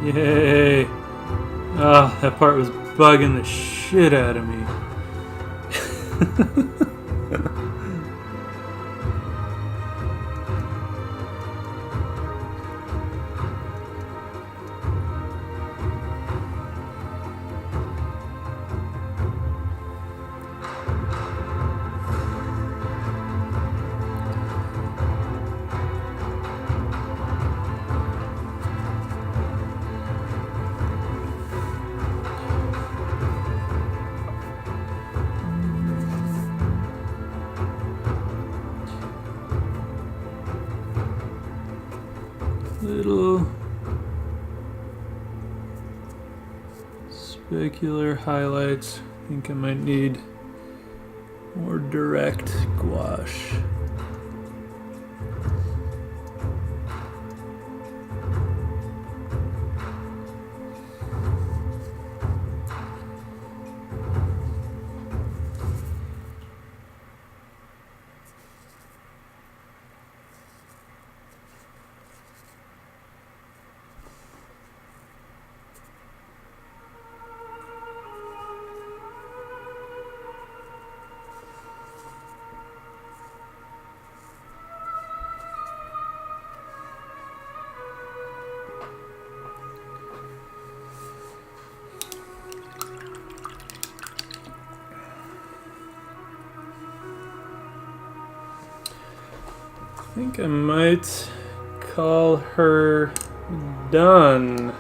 Yay! Oh, that part was bugging the shit out of me. Little specular highlights. I think I might need more direct gouache. I think I might call her done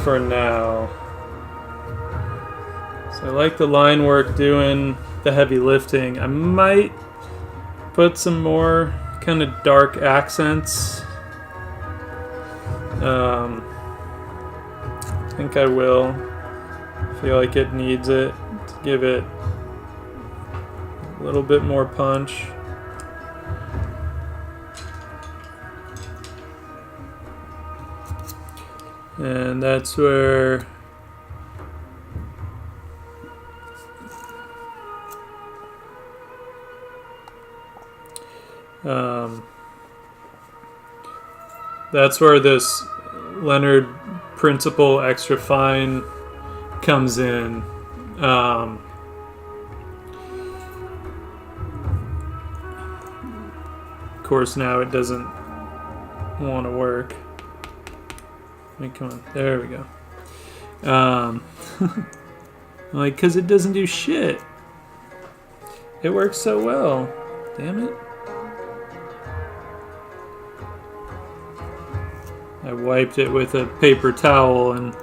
for now. So I like the line work doing the heavy lifting. I might put some more kind of dark accents. I think I will. I feel like it needs it to give it a little bit more punch. And that's where this Leonard Principle Extra Fine comes in. Of course, now it doesn't want to work. Come on, there we go. Like, because it doesn't do shit. It works so well. Damn it. I wiped it with a paper towel and...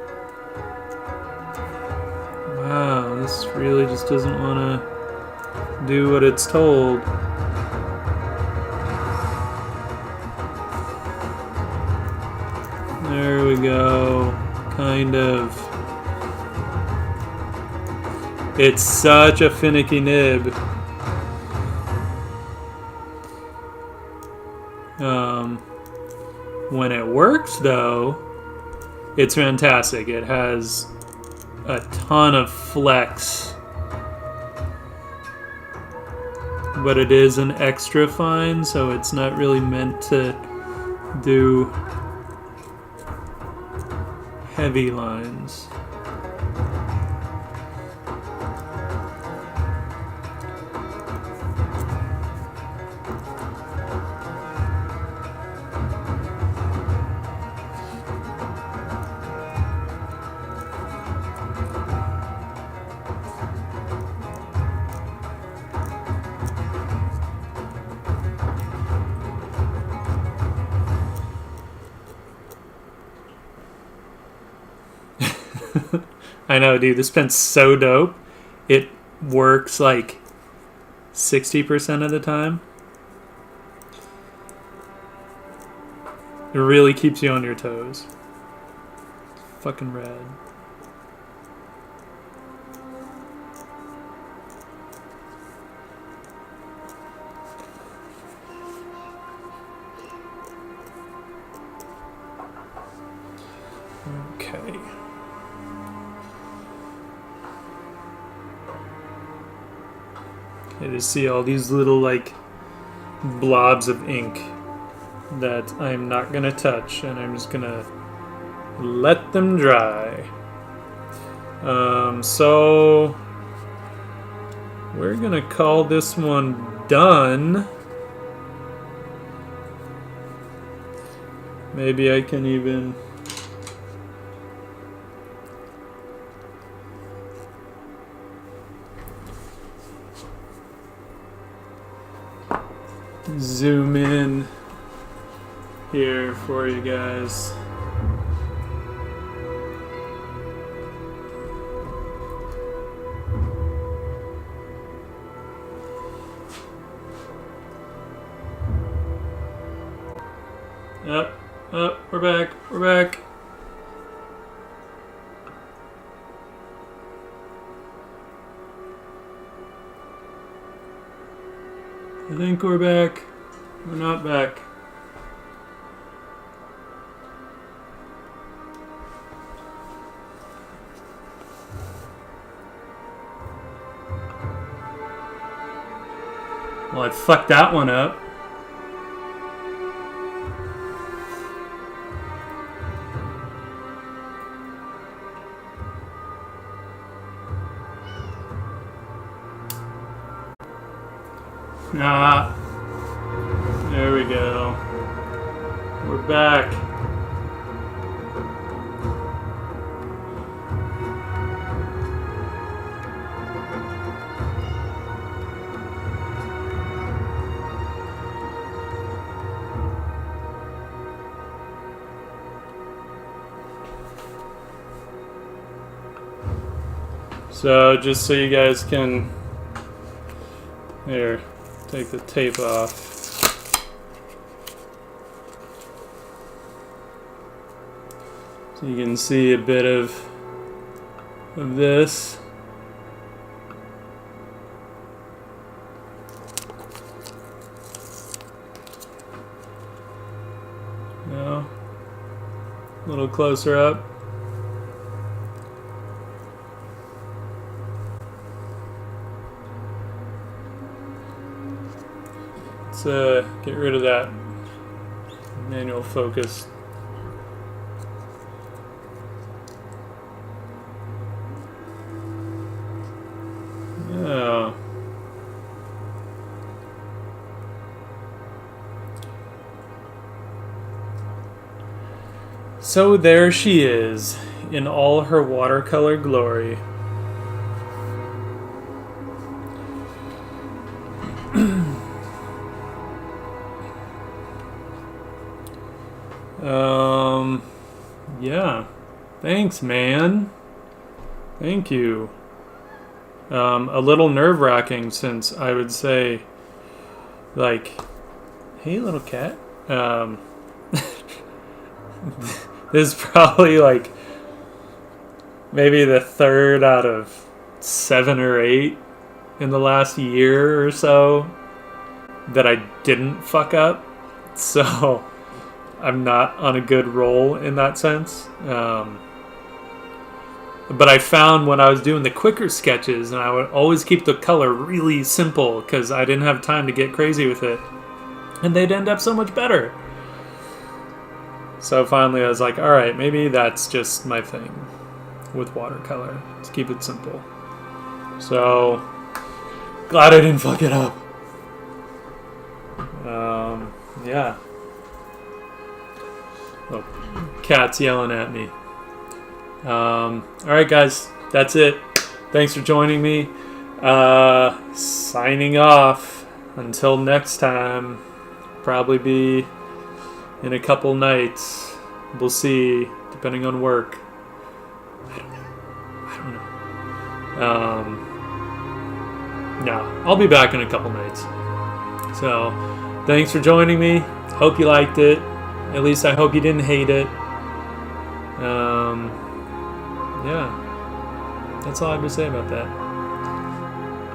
Wow, this really just doesn't want to do what it's told. There we go. Kind of. It's such a finicky nib. When it works, though, it's fantastic. It has a ton of flex, but it is an extra fine, so it's not really meant to do heavy lines. I know, dude, this pen's so dope. It works like 60% of the time. It really keeps you on your toes. Fucking rad. Okay. Okay, to see all these little like blobs of ink that I'm not gonna touch, and I'm just gonna let them dry. So we're gonna call this one done. Maybe I can even zoom in here for you guys. Up, we're back, we're back. I think we're back. We're not back. Well, I fucked that one up. Ah, there we go. We're back. So just so you guys can, here, take the tape off. So you can see a bit of this. Now, a little closer up. Let's get rid of that manual focus. Yeah. So there she is, in all her watercolor glory. Yeah. Thanks, man. Thank you. A little nerve-wracking, since I would say, like, hey, little cat. This is probably, like, maybe the third out of 7 or 8 in the last year or so that I didn't fuck up. So I'm not on a good roll in that sense. But I found when I was doing the quicker sketches, and I would always keep the color really simple because I didn't have time to get crazy with it, and they'd end up so much better. So finally I was like, alright, maybe that's just my thing with watercolor. Let's keep it simple. So, glad I didn't fuck it up. Yeah. Oh, cat's yelling at me. Alright guys, that's it. Thanks for joining me. Signing off. Until next time. Probably be in a couple nights. We'll see, depending on work. I don't know. No, I'll be back in a couple nights. So, thanks for joining me. Hope you liked it. At least I hope you didn't hate it. Yeah, that's all I have to say about that.